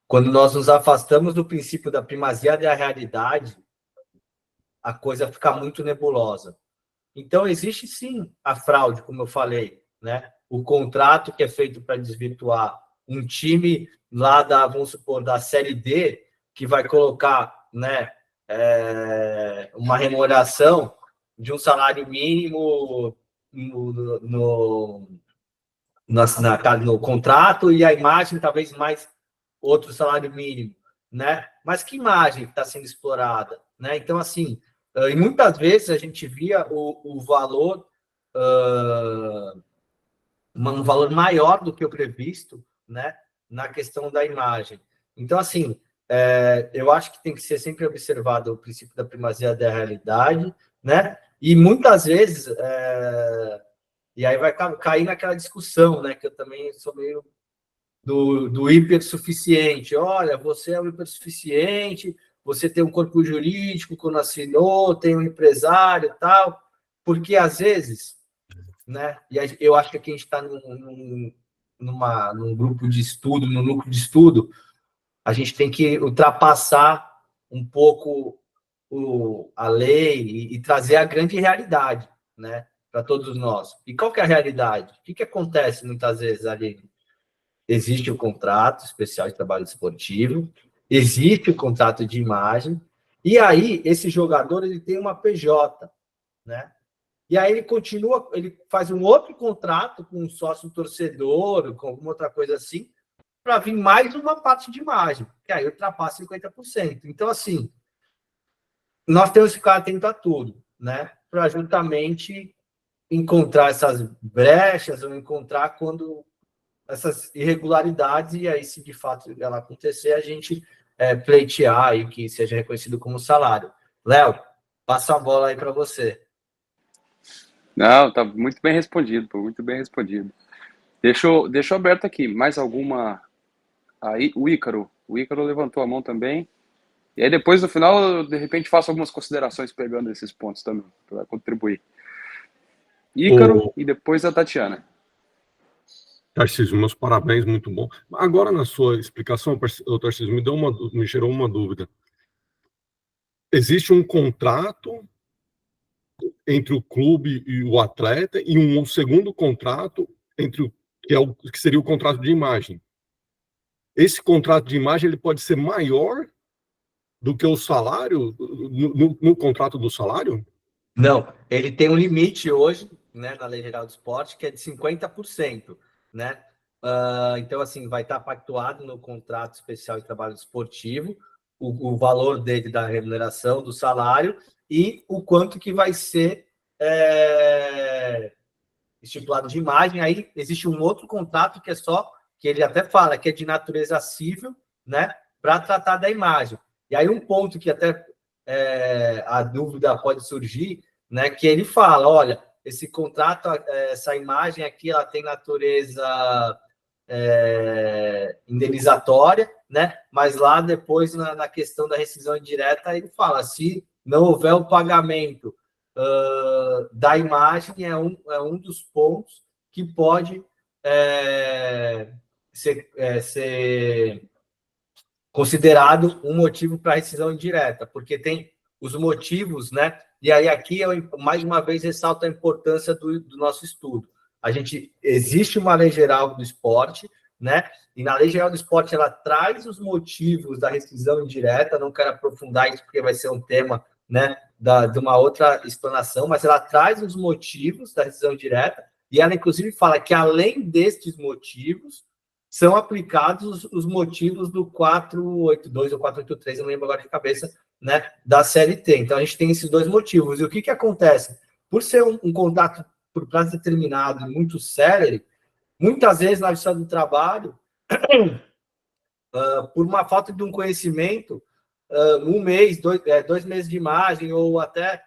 quando nós nos afastamos do princípio da primazia da realidade, a coisa fica muito nebulosa. Então, existe sim a fraude, como eu falei, né? O contrato que é feito para desvirtuar um time lá vamos supor, da Série D, que vai colocar, né, uma remuneração de um salário mínimo no contrato e a imagem talvez mais outro salário mínimo, né? Mas que imagem está sendo explorada, né? Então, assim, e muitas vezes a gente via o valor, um valor maior do que o previsto, né? Na questão da imagem. Então, assim, eu acho que tem que ser sempre observado o princípio da primazia da realidade, né? E muitas vezes, e aí vai cair naquela discussão, né? Que eu também sou meio do hipersuficiente. Olha, você é o hipersuficiente, você tem um corpo jurídico quando assinou, tem um empresário e tal, porque às vezes, né? E eu acho que aqui a gente está num grupo de estudo, num núcleo de estudo, a gente tem que ultrapassar um pouco a lei e trazer a grande realidade, né? para todos nós. E qual que é a realidade? O que acontece muitas vezes ali? Existe o contrato especial de trabalho esportivo, existe o contrato de imagem, e aí esse jogador ele tem uma PJ, né? E aí ele continua, ele faz um outro contrato com um sócio torcedor, com alguma outra coisa assim, para vir mais uma parte de imagem, que aí ultrapassa 50%. Então, assim, nós temos que ficar atento a tudo, né? Para justamente encontrar essas brechas ou encontrar quando essas irregularidades, e aí, se de fato ela acontecer, a gente pleitear e que seja reconhecido como salário. Léo, passa a bola aí para você. Não, tá muito bem respondido, pô, muito bem respondido. Deixa eu aberto aqui. Mais alguma? Aí, o Ícaro levantou a mão também. E aí depois, no final, eu, de repente, faço algumas considerações pegando esses pontos também, para contribuir. Ícaro e depois a Tatiana. Tarcísio, meus parabéns, muito bom. Agora, na sua explicação, Tarcísio, me gerou uma dúvida. Existe um contrato entre o clube e o atleta e um segundo contrato entre que seria o contrato de imagem. Esse contrato de imagem ele pode ser maior do que o salário no contrato do salário? Não, ele tem um limite hoje, né, na Lei Geral do Esporte, que é de 50%, né? Então, assim, vai estar pactuado no contrato especial de trabalho esportivo o valor dele da remuneração, do salário, e o quanto que vai ser estipulado de imagem. Aí existe um outro contrato que é só, que ele até fala, que é de natureza civil, né, para tratar da imagem. E aí um ponto que até a dúvida pode surgir, né, que ele fala, olha, esse contrato, essa imagem aqui, ela tem natureza indenizatória, né, mas lá depois, na questão da rescisão indireta, ele fala, se não houver o pagamento da imagem, é um dos pontos que pode ser considerado um motivo para rescisão indireta, porque tem os motivos, né? E aí aqui eu mais uma vez ressalto a importância do nosso estudo. Existe uma lei geral do esporte, né? E na lei geral do esporte ela traz os motivos da rescisão indireta. Não quero aprofundar isso porque vai ser um tema, né? De uma outra explanação, mas ela traz os motivos da rescisão indireta e ela inclusive fala que além destes motivos são aplicados os motivos do 482 ou 483, eu não lembro agora de cabeça, né, da CLT. Então, a gente tem esses dois motivos. E o que acontece? Por ser um contrato por prazo determinado e muito sério, muitas vezes na justiça do trabalho, por uma falta de um conhecimento, um mês, 2 meses de imagem ou até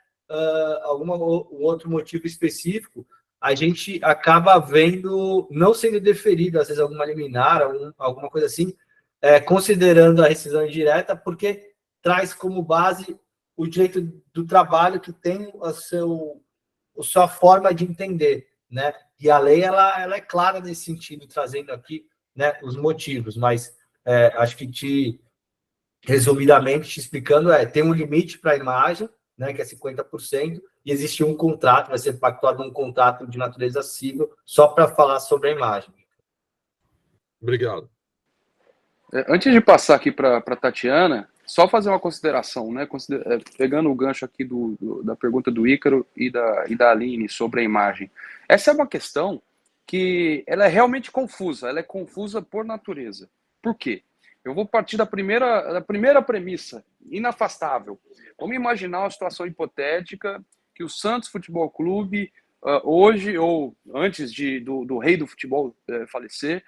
algum outro motivo específico, a gente acaba vendo, não sendo deferido, às vezes alguma liminar, alguma coisa assim, considerando a rescisão indireta, porque traz como base o direito do trabalho que tem a sua forma de entender, né? E a lei, ela é clara nesse sentido, trazendo aqui, né, os motivos, mas acho que resumidamente, te explicando, tem um limite para a imagem, né, que é 50%, e existe um contrato, vai ser pactuado um contrato de natureza civil, só para falar sobre a imagem. Obrigado. Antes de passar aqui para a Tatiana, só fazer uma consideração, né? Pegando o gancho aqui da pergunta do Ícaro e da Aline sobre a imagem. Essa é uma questão que ela é realmente confusa, ela é confusa por natureza. Por quê? Eu vou partir da primeira premissa, inafastável. Vamos imaginar uma situação hipotética que o Santos Futebol Clube, hoje ou antes do rei do futebol falecer,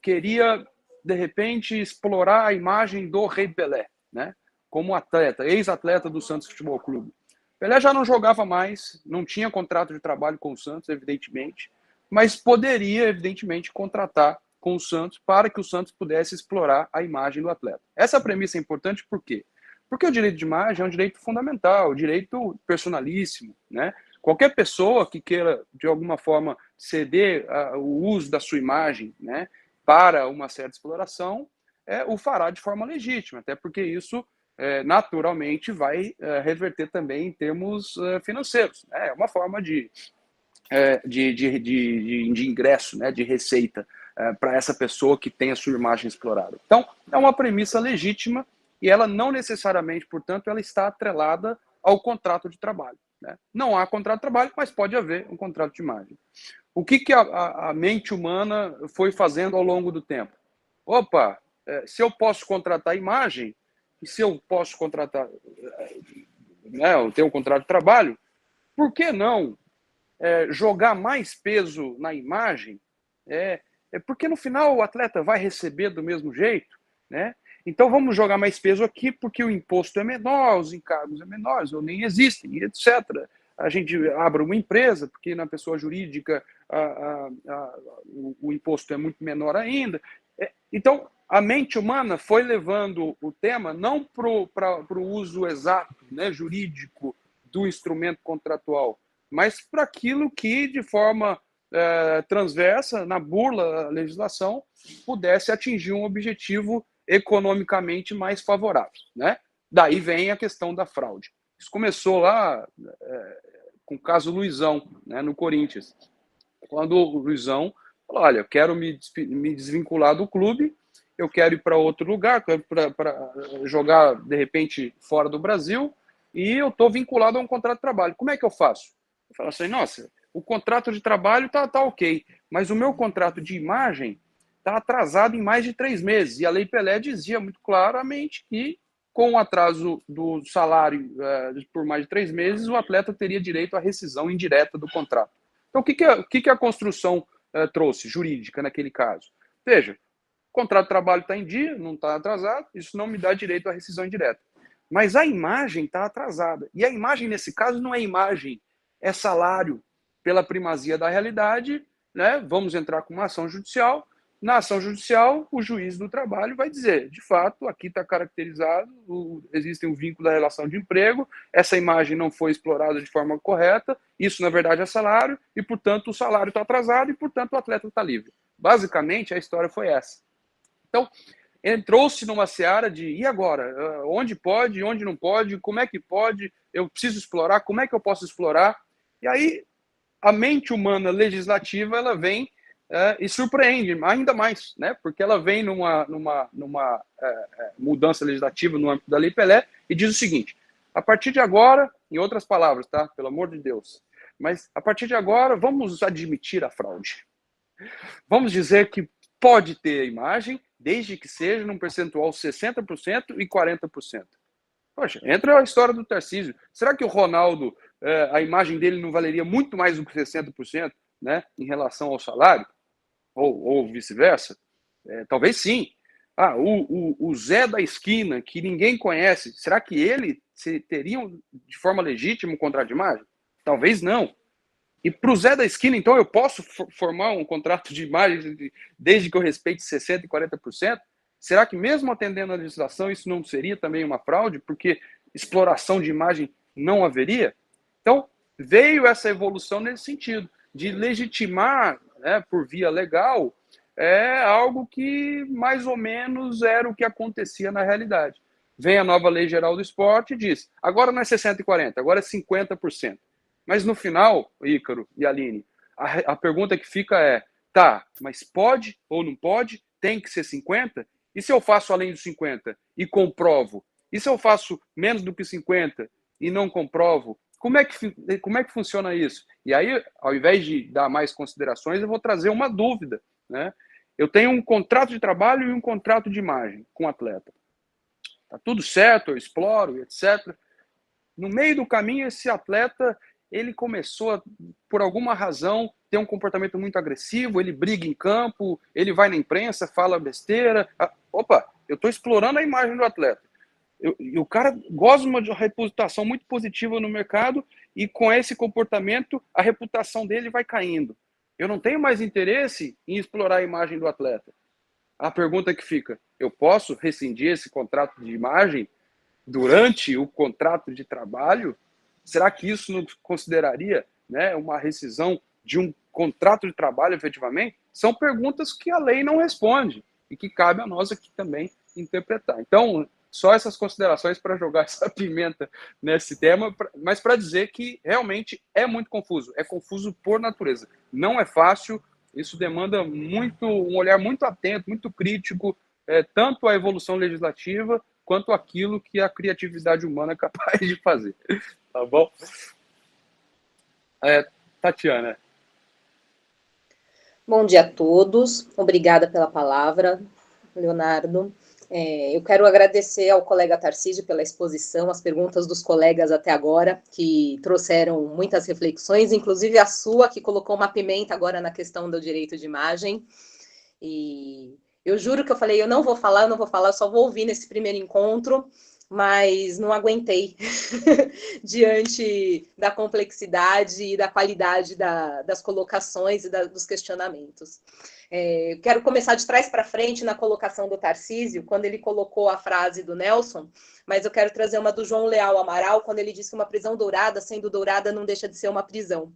queria, de repente, explorar a imagem do Rei Pelé, né? Como atleta, ex-atleta do Santos Futebol Clube. Pelé já não jogava mais, não tinha contrato de trabalho com o Santos, evidentemente, mas poderia, evidentemente, contratar com o Santos para que o Santos pudesse explorar a imagem do atleta. Essa premissa é importante por quê? Porque o direito de imagem é um direito fundamental, um direito personalíssimo, né? Qualquer pessoa que queira, de alguma forma, ceder o uso da sua imagem, né, para uma certa exploração, o fará de forma legítima, até porque isso naturalmente vai reverter também em termos financeiros. Né? É uma forma de ingresso, né, de receita para essa pessoa que tem a sua imagem explorada. Então, é uma premissa legítima e ela não necessariamente, portanto, ela está atrelada ao contrato de trabalho. Né? Não há contrato de trabalho, mas pode haver um contrato de imagem. O que a mente humana foi fazendo ao longo do tempo? Opa, se eu posso contratar imagem, e se eu posso contratar, né, eu tenho um contrato de trabalho, por que não jogar mais peso na imagem? Porque no final o atleta vai receber do mesmo jeito, né? Então vamos jogar mais peso aqui porque o imposto é menor, os encargos são menores, ou nem existem, etc. A gente abre uma empresa, porque na pessoa jurídica o imposto é muito menor ainda. Então, a mente humana foi levando o tema não para o uso exato, né, jurídico do instrumento contratual, mas para aquilo que, de forma transversa, na burla à legislação, pudesse atingir um objetivo economicamente mais favorável. Né? Daí vem a questão da fraude. Isso começou lá com o caso Luizão, né, no Corinthians, quando o Luizão falou, olha, eu quero me desvincular do clube, eu quero ir para outro lugar, quero para jogar, de repente, fora do Brasil, e eu estou vinculado a um contrato de trabalho. Como é que eu faço? Eu falo assim, nossa, o contrato de trabalho tá ok, mas o meu contrato de imagem está atrasado em mais de 3 meses. E a Lei Pelé dizia muito claramente que, com o atraso do salário por mais de 3 meses, o atleta teria direito à rescisão indireta do contrato. Então, o que a construção trouxe, jurídica, naquele caso? Veja, o contrato de trabalho está em dia, não está atrasado, isso não me dá direito à rescisão indireta. Mas a imagem está atrasada. E a imagem, nesse caso, não é imagem, é salário pela primazia da realidade, né? Vamos entrar com uma ação judicial. Na ação judicial, o juiz do trabalho vai dizer, de fato, aqui está caracterizado, existe um vínculo da relação de emprego, essa imagem não foi explorada de forma correta, isso, na verdade, é salário, e, portanto, o salário está atrasado, e, portanto, o atleta está livre. Basicamente, a história foi essa. Então, entrou-se numa seara de, e agora? Onde pode, onde não pode, como é que pode, eu preciso explorar, como é que eu posso explorar? E aí, a mente humana legislativa, ela vem e surpreende ainda mais, né? Porque ela vem numa mudança legislativa no âmbito da Lei Pelé e diz o seguinte, a partir de agora, em outras palavras, tá? Pelo amor de Deus, mas a partir de agora, vamos admitir a fraude. Vamos dizer que pode ter a imagem, desde que seja num percentual 60% e 40%. Poxa, entra a história do Tarcísio. Será que o Ronaldo, a imagem dele não valeria muito mais do que 60%, né, em relação ao salário? Ou vice-versa? Talvez sim. O Zé da esquina, que ninguém conhece, será que ele teria, de forma legítima, um contrato de imagem? Talvez não. E para o Zé da esquina, então, eu posso formar um contrato de imagem desde que eu respeite 60% e 40%? Será que mesmo atendendo a legislação isso não seria também uma fraude? Porque exploração de imagem não haveria? Então, veio essa evolução nesse sentido, de legitimar, né, por via legal, algo que mais ou menos era o que acontecia na realidade. Vem a nova Lei Geral do Esporte e diz, agora não é 60% e 40%, agora é 50%. Mas no final, Ícaro e Aline, a pergunta que fica é, tá, mas pode ou não pode? Tem que ser 50%? E se eu faço além dos 50% e comprovo? E se eu faço menos do que 50% e não comprovo? Como é que funciona isso? E aí, ao invés de dar mais considerações, eu vou trazer uma dúvida. Né? Eu tenho um contrato de trabalho e um contrato de imagem com o atleta. Tá tudo certo, eu exploro, etc. No meio do caminho, esse atleta ele começou, por alguma razão, ter um comportamento muito agressivo, ele briga em campo, ele vai na imprensa, fala besteira. Opa, eu estou explorando a imagem do atleta. E o cara goza de uma reputação muito positiva no mercado e com esse comportamento a reputação dele vai caindo. Eu não tenho mais interesse em explorar a imagem do atleta. A pergunta que fica, eu posso rescindir esse contrato de imagem durante o contrato de trabalho? Será que isso não consideraria, né, uma rescisão de um contrato de trabalho efetivamente? São perguntas que a lei não responde e que cabe a nós aqui também interpretar. Então, Só essas considerações para jogar essa pimenta nesse tema, mas para dizer que realmente é muito confuso. É confuso por natureza. Não é fácil, isso demanda um olhar muito atento, muito crítico, tanto à evolução legislativa quanto àquilo que a criatividade humana é capaz de fazer. Tá bom? Tatiana. Bom dia a todos. Obrigada pela palavra, Leonardo. Eu quero agradecer ao colega Tarcísio pela exposição, as perguntas dos colegas até agora, que trouxeram muitas reflexões, inclusive a sua, que colocou uma pimenta agora na questão do direito de imagem. E eu juro que eu falei, eu não vou falar, eu só vou ouvir nesse primeiro encontro, mas não aguentei diante da complexidade e da qualidade das colocações e dos questionamentos. Quero começar de trás para frente na colocação do Tarcísio, quando ele colocou a frase do Nelson, mas eu quero trazer uma do João Leal Amaral, quando ele disse que uma prisão dourada, sendo dourada, não deixa de ser uma prisão.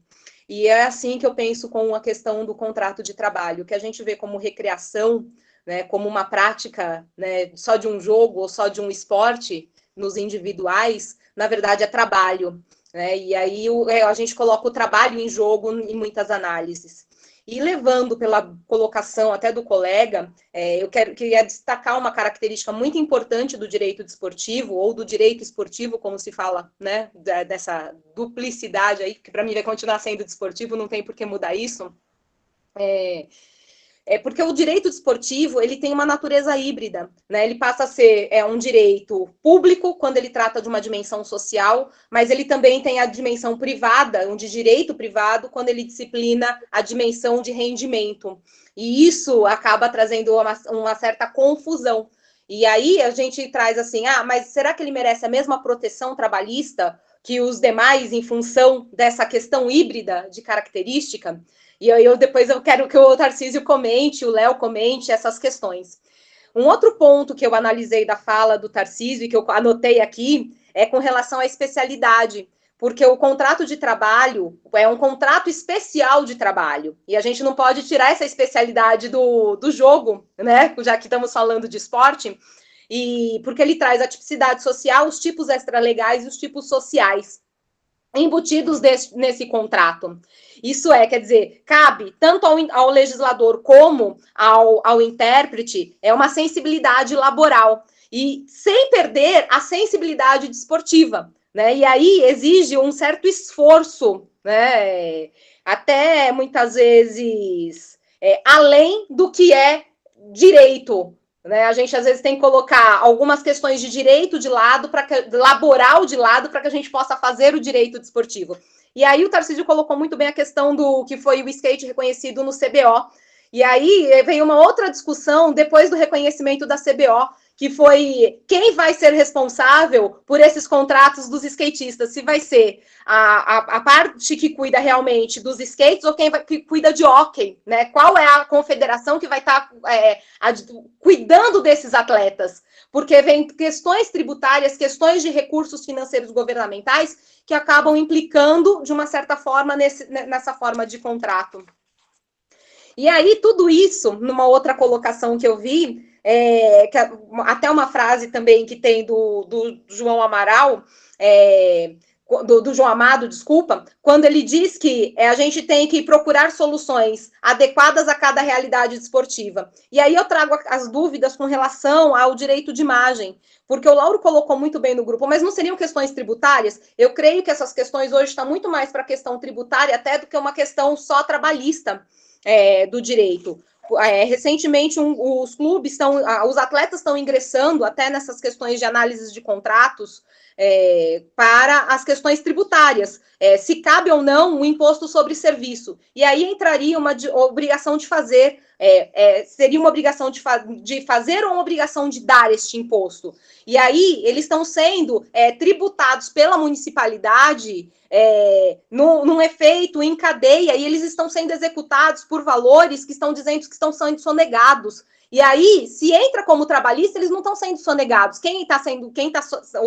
E é assim que eu penso com a questão do contrato de trabalho, que a gente vê como recreação, né, como uma prática, né, só de um jogo ou só de um esporte nos individuais, na verdade é trabalho, né, e aí a gente coloca o trabalho em jogo em muitas análises. E levando pela colocação até do colega, eu queria destacar uma característica muito importante do direito desportivo, ou do direito esportivo, como se fala, né, dessa duplicidade aí, que para mim vai continuar sendo desportivo, não tem por que mudar isso. Porque o direito desportivo, ele tem uma natureza híbrida, né? Ele passa a ser um direito público, quando ele trata de uma dimensão social, mas ele também tem a dimensão privada, de direito privado, quando ele disciplina a dimensão de rendimento. E isso acaba trazendo uma certa confusão. E aí a gente traz assim, mas será que ele merece a mesma proteção trabalhista que os demais em função dessa questão híbrida de característica? E depois eu quero que o Tarcísio comente, o Léo comente essas questões. Um outro ponto que eu analisei da fala do Tarcísio e que eu anotei aqui é com relação à especialidade, porque o contrato de trabalho é um contrato especial de trabalho, e a gente não pode tirar essa especialidade do jogo, né? Já que estamos falando de esporte, porque ele traz a tipicidade social, os tipos extralegais e os tipos sociais embutidos nesse contrato. Isso quer dizer, cabe tanto ao legislador como ao intérprete uma sensibilidade laboral, e sem perder a sensibilidade desportiva, né? E aí exige um certo esforço, né? Até muitas vezes além do que é direito, né? A gente às vezes tem que colocar algumas questões de direito de lado, laboral de lado, para que a gente possa fazer o direito desportivo. E aí o Tarcísio colocou muito bem a questão do que foi o skate reconhecido no CBO. E aí vem uma outra discussão depois do reconhecimento da CBO, que foi quem vai ser responsável por esses contratos dos skatistas, se vai ser a parte que cuida realmente dos skates ou que cuida de hóquei, né? Qual é a confederação que vai estar cuidando desses atletas? Porque vem questões tributárias, questões de recursos financeiros governamentais que acabam implicando, de uma certa forma, nessa forma de contrato. E aí, tudo isso, numa outra colocação que eu vi, até uma frase também que tem do João Amaral, do João Amado, desculpa, quando ele diz que a gente tem que procurar soluções adequadas a cada realidade desportiva. E aí eu trago as dúvidas com relação ao direito de imagem, porque o Lauro colocou muito bem no grupo, mas não seriam questões tributárias? Eu creio que essas questões hoje estão muito mais para a questão tributária até do que uma questão só trabalhista do direito. Recentemente, os atletas estão ingressando até nessas questões de análise de contratos para as questões tributárias, se cabe ou não um imposto sobre serviço. E aí entraria uma obrigação de fazer, seria uma obrigação de fazer ou uma obrigação de dar este imposto. E aí eles estão sendo tributados pela municipalidade num efeito em cadeia, e eles estão sendo executados por valores que estão dizendo que estão sendo sonegados. E aí, se entra como trabalhista, eles não estão sendo sonegados. Quem está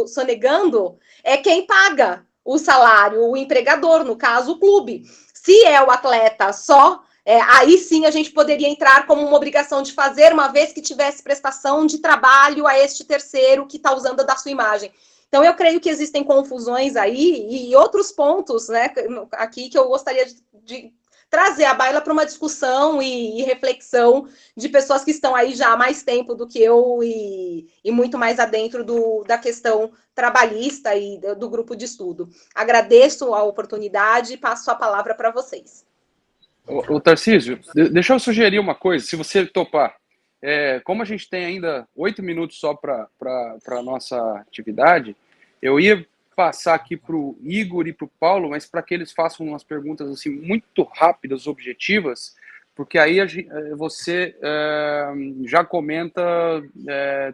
sonegando é quem paga o salário, o empregador, no caso, o clube. Se é o atleta só aí sim a gente poderia entrar como uma obrigação de fazer, uma vez que tivesse prestação de trabalho a este terceiro que está usando da sua imagem. Então, eu creio que existem confusões aí e outros pontos, né, aqui que eu gostaria de trazer a baila para uma discussão e reflexão de pessoas que estão aí já há mais tempo do que eu e muito mais adentro da questão trabalhista e do grupo de estudo. Agradeço a oportunidade e passo a palavra para vocês. Ô Tarcísio, deixa eu sugerir uma coisa, se você topar. Como a gente tem ainda 8 minutos só para a nossa atividade, eu ia passar aqui para o Igor e para o Paulo, mas para que eles façam umas perguntas assim muito rápidas, objetivas, porque aí você já comenta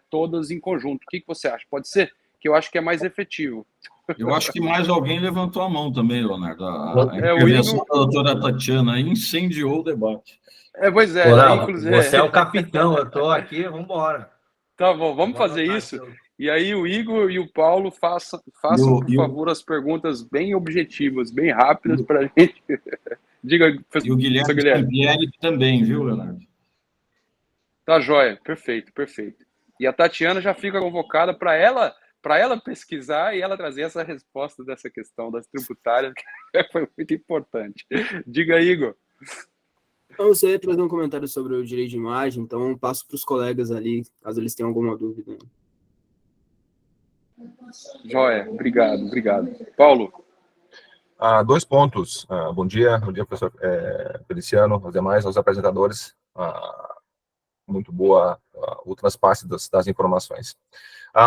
todas em conjunto. O que você acha? Pode ser? Que eu acho que é mais efetivo. Eu acho que mais alguém levantou a mão também, Leonardo. A o intervenção Igor... da doutora Tatiana incendiou o debate. Pois é, Olá, inclusive... Você é o capitão, eu estou aqui, vamos embora. Tá bom, vamos fazer isso. E aí o Igor e o Paulo façam por favor, as perguntas bem objetivas, bem rápidas para a gente. Diga, e o Guilherme também, viu, Leonardo? Tá joia, perfeito. E a Tatiana já fica convocada para ela pesquisar e ela trazer essa resposta dessa questão das tributárias, que foi muito importante. Diga, Igor. Eu só ia trazer um comentário sobre o direito de imagem, então passo para os colegas ali, caso eles tenham alguma dúvida. Joia, obrigado. Paulo? 2 pontos. Bom dia, professor Feliciano, aos demais, aos apresentadores. Muito boa o transpasse das informações.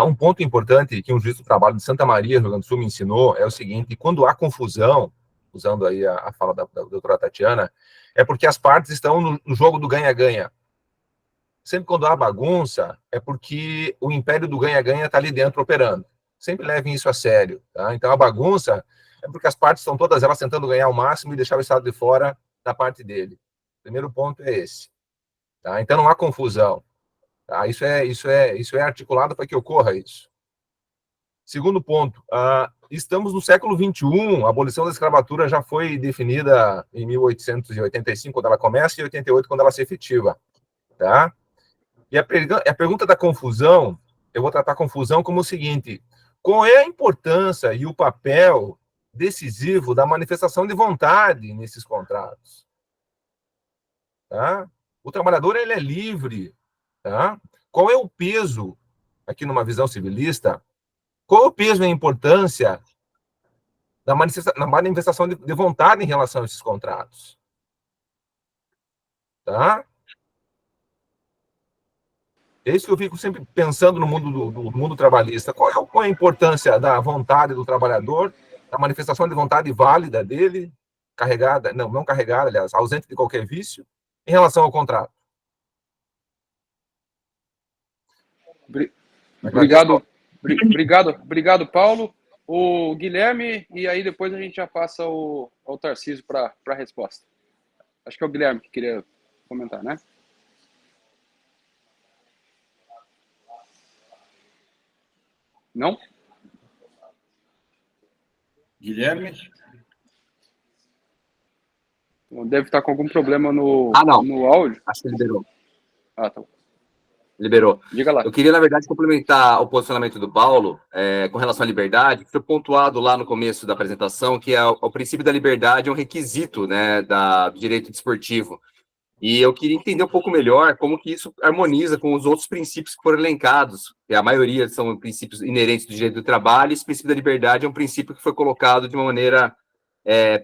Um ponto importante que um juiz do trabalho de Santa Maria, Rio Grande do Sul, me ensinou é o seguinte: quando há confusão, usando aí a fala da doutora Tatiana, é porque as partes estão no jogo do ganha-ganha. Sempre quando há bagunça, é porque o império do ganha-ganha está ali dentro operando. Sempre levem isso a sério. Tá? Então, a bagunça é porque as partes estão todas elas tentando ganhar o máximo e deixar o Estado de fora da parte dele. O primeiro ponto é esse. Tá? Então, não há confusão. Tá? Isso é articulado para que ocorra isso. Segundo ponto, estamos no século XXI, a abolição da escravatura já foi definida em 1885, quando ela começa, e 88, quando ela se efetiva. Tá? E a pergunta da confusão, eu vou tratar a confusão como o seguinte: qual é a importância e o papel decisivo da manifestação de vontade nesses contratos? Tá? O trabalhador, ele é livre. Tá? Qual é o peso, aqui numa visão civilista, qual é o peso e a importância da manifestação de vontade em relação a esses contratos? Tá? É isso que eu fico sempre pensando no mundo do mundo trabalhista. Qual é a importância da vontade do trabalhador, da manifestação de vontade válida dele, carregada, não carregada, aliás, ausente de qualquer vício, em relação ao contrato? Obrigado, Paulo. O Guilherme, e aí depois a gente já passa ao Tarcísio para a resposta. Acho que é o Guilherme que queria comentar, né? Não? Guilherme? Deve estar com algum problema no áudio. Acho que liberou. Tá bom. Liberou. Diga lá. Eu queria, na verdade, complementar o posicionamento do Paulo com relação à liberdade, que foi pontuado lá no começo da apresentação, que o princípio da liberdade é um requisito, né, do direito desportivo. E eu queria entender um pouco melhor como que isso harmoniza com os outros princípios que foram elencados, que a maioria são princípios inerentes do direito do trabalho, e esse princípio da liberdade é um princípio que foi colocado de uma maneira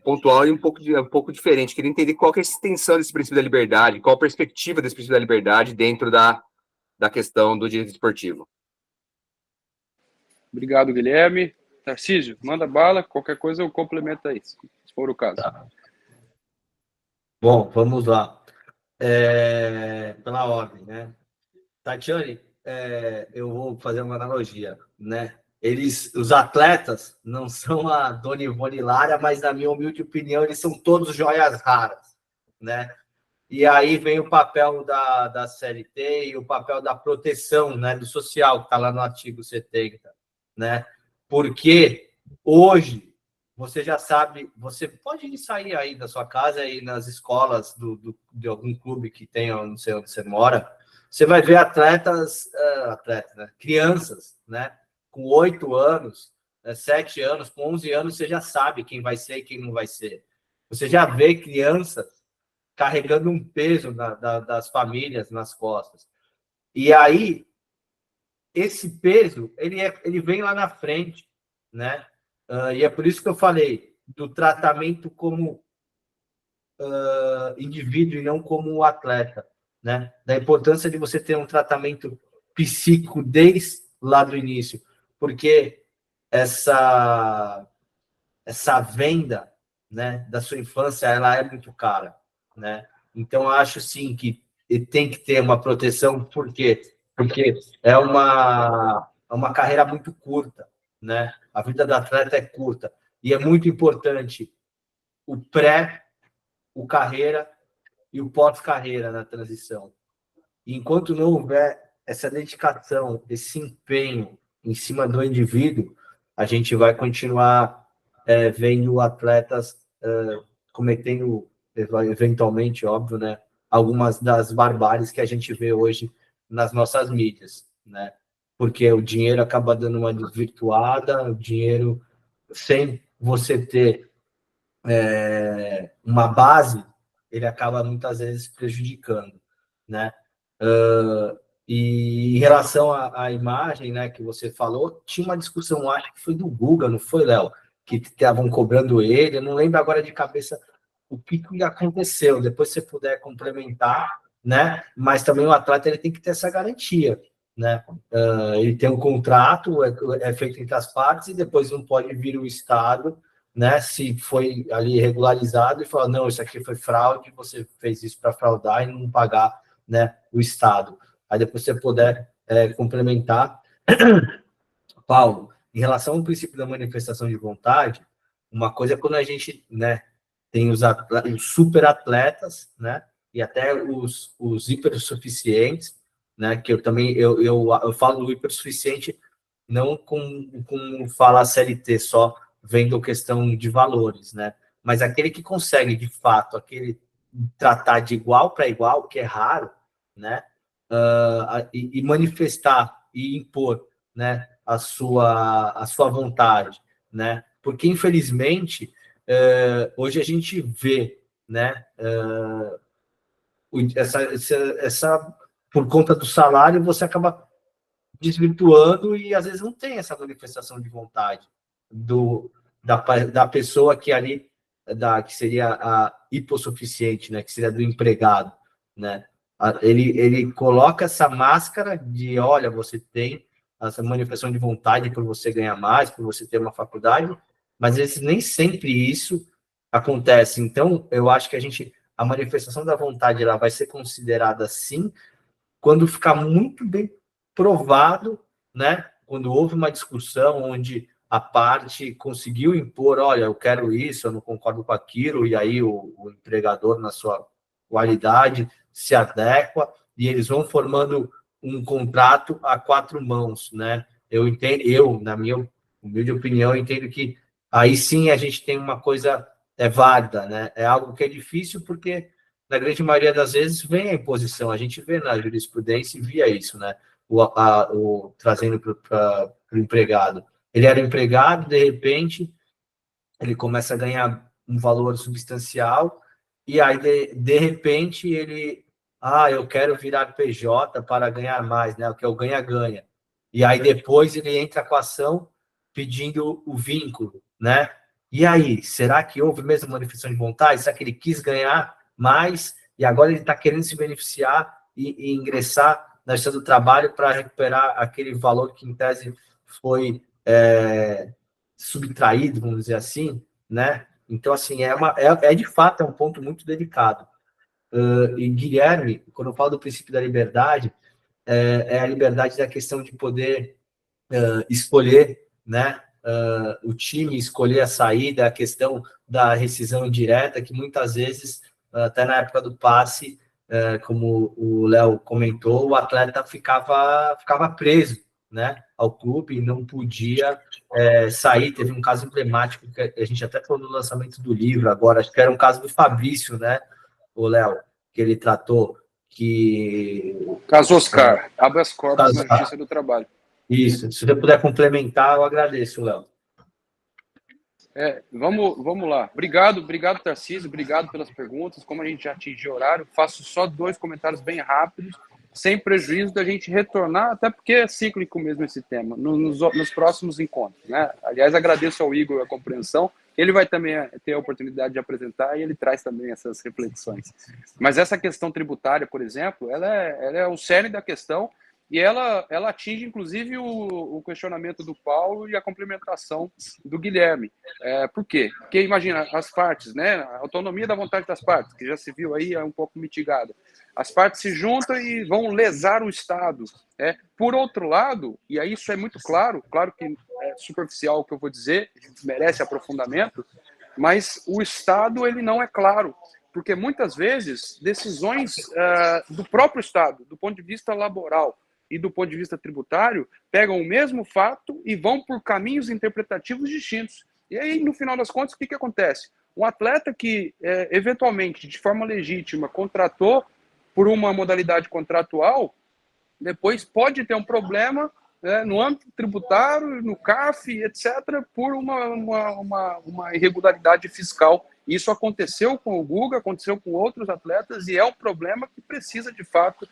pontual e um pouco diferente. Queria entender qual que é a extensão desse princípio da liberdade, qual a perspectiva desse princípio da liberdade dentro da questão do direito esportivo. Obrigado, Guilherme. Tarcísio, manda bala, qualquer coisa eu complemento aí, se for o caso. Tá. Bom, vamos lá. Pela ordem, né? Tatiane, eu vou fazer uma analogia, né? Os atletas não são a Dona Ivone Lara, mas, na minha humilde opinião, eles são todos joias raras, né? E aí vem o papel da CLT e o papel da proteção, né, do social, que está lá no artigo 70, né? Porque hoje você já sabe, você pode sair aí da sua casa e nas escolas de algum clube que tenha, não sei onde você mora, você vai ver atletas, né? Crianças, né? Com 8 anos, 7 anos, com 11 anos, você já sabe quem vai ser e quem não vai ser. Você já vê crianças carregando um peso das famílias nas costas. E aí, esse peso, ele vem lá na frente, né? E é por isso que eu falei do tratamento como indivíduo e não como atleta, né? Da importância de você ter um tratamento psíquico desde lá do início, porque essa venda, né, da sua infância, ela é muito cara, né? Então, eu acho, sim, que tem que ter uma proteção, por quê? Porque é uma carreira muito curta, né? A vida do atleta é curta. E é muito importante o pré, o carreira e o pós-carreira na transição. E enquanto não houver essa dedicação, esse empenho em cima do indivíduo, a gente vai continuar vendo atletas cometendo, eventualmente, óbvio, né, algumas das barbáries que a gente vê hoje nas nossas mídias, né? Porque o dinheiro acaba dando uma desvirtuada, o dinheiro, sem você ter uma base, ele acaba muitas vezes prejudicando, né? E em relação à imagem, né, que você falou, tinha uma discussão, acho que foi do Guga, não foi, Léo? Que estavam cobrando ele, eu não lembro agora de cabeça o que aconteceu. Depois, se você puder complementar, né? Mas também o atleta ele tem que ter essa garantia, né? Ele tem um contrato, é feito entre as partes, e depois não pode vir o Estado, né? Se foi ali regularizado e falar, não, isso aqui foi fraude, você fez isso para fraudar e não pagar, né, o Estado. Aí depois você puder complementar. Paulo, em relação ao princípio da manifestação de vontade, uma coisa é quando a gente, né, tem os super atletas, né, e até os hipersuficientes, né, que eu também, eu falo do hipersuficiente não com fala a CLT, só vendo questão de valores, né, mas aquele que consegue, de fato, aquele tratar de igual para igual, que é raro, né, e manifestar e impor, né, a sua vontade, né, porque infelizmente hoje a gente vê, né, essa por conta do salário você acaba desvirtuando e às vezes não tem essa manifestação de vontade da pessoa que ali que seria a hipossuficiente, né, que seria do empregado, né? Ele coloca essa máscara de, olha, você tem essa manifestação de vontade por você ganhar mais, por você ter uma faculdade, mas nem sempre isso acontece. Então, eu acho que a manifestação da vontade ela vai ser considerada sim quando ficar muito bem provado, né? Quando houve uma discussão onde a parte conseguiu impor, olha, eu quero isso, eu não concordo com aquilo, e aí o empregador, na sua qualidade, se adequa, e eles vão formando um contrato a 4 mãos, né? Na minha humilde opinião, entendo que aí sim a gente tem uma coisa válida, né? É algo que é difícil porque na grande maioria das vezes vem a imposição, a gente vê na jurisprudência e via isso, né? Trazendo para o empregado. Ele era empregado, de repente, ele começa a ganhar um valor substancial, e aí, de repente, eu quero virar PJ para ganhar mais, né? O que é o ganha-ganha. E aí, depois, ele entra com a ação pedindo o vínculo, né? E aí, será que houve mesmo manifestação de vontade? Será que ele quis ganhar mais e agora ele está querendo se beneficiar e ingressar na justiça do trabalho para recuperar aquele valor que, em tese, foi subtraído, vamos dizer assim, né? Então, assim, de fato, é um ponto muito delicado. E Guilherme, quando eu falo do princípio da liberdade, é a liberdade da questão de poder escolher, né? O time, escolher a saída, a questão da rescisão indireta, que muitas vezes, até na época do passe, como o Léo comentou, o atleta ficava preso, né, ao clube e não podia sair. Teve um caso emblemático que a gente até falou no lançamento do livro agora, acho que era um caso do Fabrício, né, o Léo, que ele tratou, que... Caso Oscar, habeas corpus na Justiça do Trabalho. Isso, se você puder complementar, eu agradeço, Léo. Vamos lá. Obrigado, Tarcísio, obrigado pelas perguntas. Como a gente já atingiu o horário, faço só 2 comentários bem rápidos, sem prejuízo da gente retornar, até porque é cíclico mesmo esse tema, nos próximos encontros, né? Aliás, agradeço ao Igor a compreensão, ele vai também ter a oportunidade de apresentar e ele traz também essas reflexões. Mas essa questão tributária, por exemplo, ela é o cerne da questão e ela atinge, inclusive, o questionamento do Paulo e a complementação do Guilherme. Por quê? Porque, imagina, as partes, né? A autonomia da vontade das partes, que já se viu aí, é um pouco mitigada. As partes se juntam e vão lesar o Estado. Por outro lado, e aí isso é muito claro que é superficial o que eu vou dizer, merece aprofundamento, mas o Estado ele não é claro, porque muitas vezes decisões do próprio Estado, do ponto de vista laboral e do ponto de vista tributário, pegam o mesmo fato e vão por caminhos interpretativos distintos. E aí, no final das contas, o que acontece? Um atleta que, eventualmente, de forma legítima, contratou por uma modalidade contratual, depois pode ter um problema no âmbito tributário, no CAF, etc., por uma irregularidade fiscal. Isso aconteceu com o Guga, aconteceu com outros atletas, e é um problema que precisa, de fato,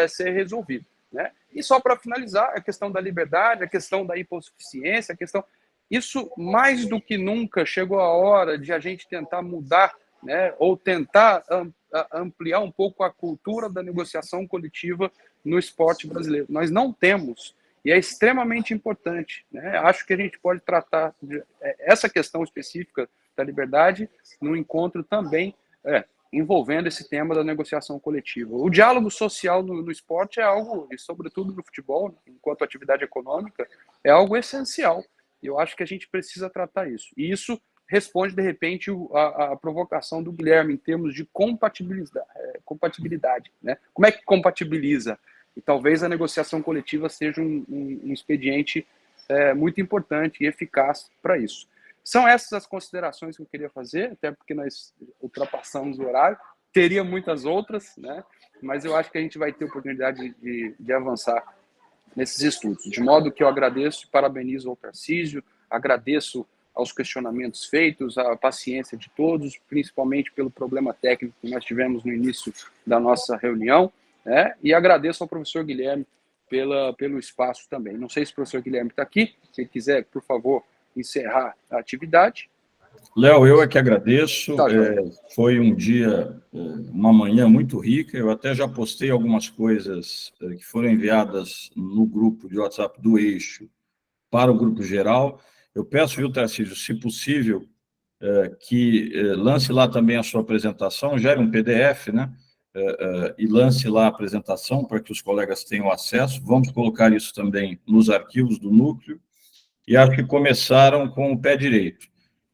ser resolvido, né? E só para finalizar, a questão da liberdade, a questão da hipossuficiência, a questão... Isso, mais do que nunca, chegou a hora de a gente tentar mudar, né, ou tentar ampliar um pouco a cultura da negociação coletiva no esporte brasileiro. Nós não temos, e é extremamente importante, né? Acho que a gente pode tratar essa questão específica da liberdade num encontro também envolvendo esse tema da negociação coletiva. O diálogo social no esporte é algo, e sobretudo no futebol, enquanto atividade econômica, é algo essencial. E eu acho que a gente precisa tratar isso. E isso responde, de repente, a provocação do Guilherme em termos de compatibilidade, né? Como é que compatibiliza? E talvez a negociação coletiva seja um expediente muito importante e eficaz para isso. São essas as considerações que eu queria fazer, até porque nós ultrapassamos o horário. Teria muitas outras, né? Mas eu acho que a gente vai ter oportunidade de avançar nesses estudos. De modo que eu agradeço, parabenizo ao Tarcísio, agradeço aos questionamentos feitos, a paciência de todos, principalmente pelo problema técnico que nós tivemos no início da nossa reunião, né? E agradeço ao professor Guilherme pelo espaço também. Não sei se o professor Guilherme está aqui, se quiser, por favor, encerrar a atividade. Léo, eu é que agradeço. Tá, foi um dia, uma manhã muito rica. Eu até já postei algumas coisas que foram enviadas no grupo de WhatsApp do Eixo para o grupo geral. Eu peço, viu, Tarcísio, se possível, que lance lá também a sua apresentação, gere um PDF, né? E lance lá a apresentação para que os colegas tenham acesso. Vamos colocar isso também nos arquivos do núcleo. E acho que começaram com o pé direito.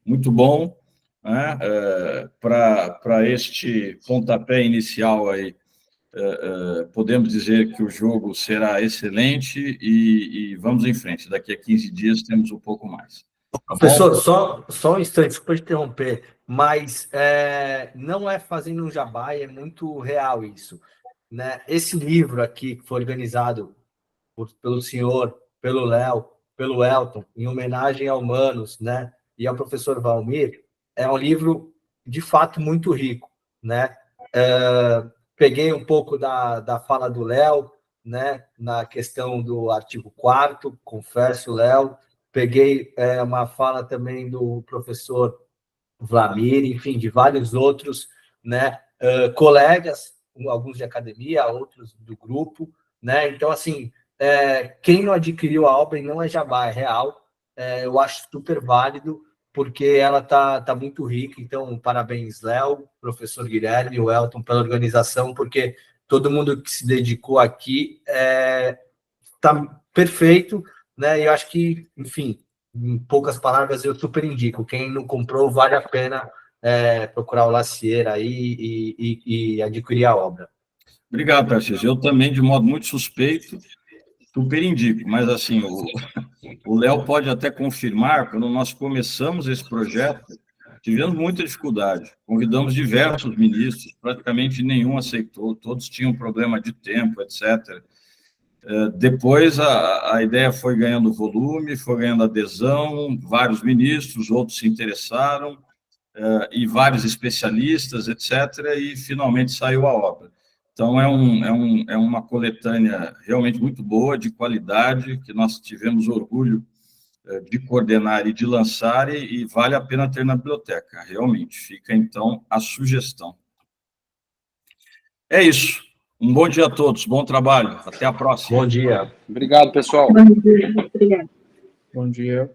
Muito bom, né? Para este pontapé inicial aí, podemos dizer que o jogo será excelente e vamos em frente. Daqui a 15 dias temos um pouco mais. Tá, professor, só um instante, desculpa te interromper, mas não é fazendo um jabá, é muito real isso, né? Esse livro aqui, que foi organizado pelo senhor, pelo Léo, pelo Elton, em homenagem ao Manos, né, e ao professor Valmir, é um livro, de fato, muito rico, né? Peguei um pouco da fala do Léo, né, na questão do artigo 4º, confesso, Léo, peguei uma fala também do professor Vlamir, enfim, de vários outros, né, colegas, alguns de academia, outros do grupo, né? Então, assim, quem não adquiriu a obra e não é jabá, é real, eu acho super válido, porque ela tá muito rica. Então, parabéns, Léo, professor Guilherme, o Elton, pela organização, porque todo mundo que se dedicou aqui está perfeito, né? E eu acho que, enfim, em poucas palavras, eu super indico. Quem não comprou, vale a pena procurar o Lacier aí e adquirir a obra. Obrigado, Tarcísio. Eu também, de modo muito suspeito, super indico, mas assim, o Léo pode até confirmar, quando nós começamos esse projeto, tivemos muita dificuldade, convidamos diversos ministros, praticamente nenhum aceitou, todos tinham problema de tempo, etc. Depois a ideia foi ganhando volume, foi ganhando adesão, vários ministros, outros se interessaram, e vários especialistas, etc., e finalmente saiu a obra. Então, é uma coletânea realmente muito boa, de qualidade, que nós tivemos orgulho de coordenar e de lançar, e vale a pena ter na biblioteca, realmente. Fica, então, a sugestão. É isso. Um bom dia a todos, bom trabalho. Até a próxima. Bom dia. Obrigado, pessoal. Bom dia. Obrigada. Bom dia.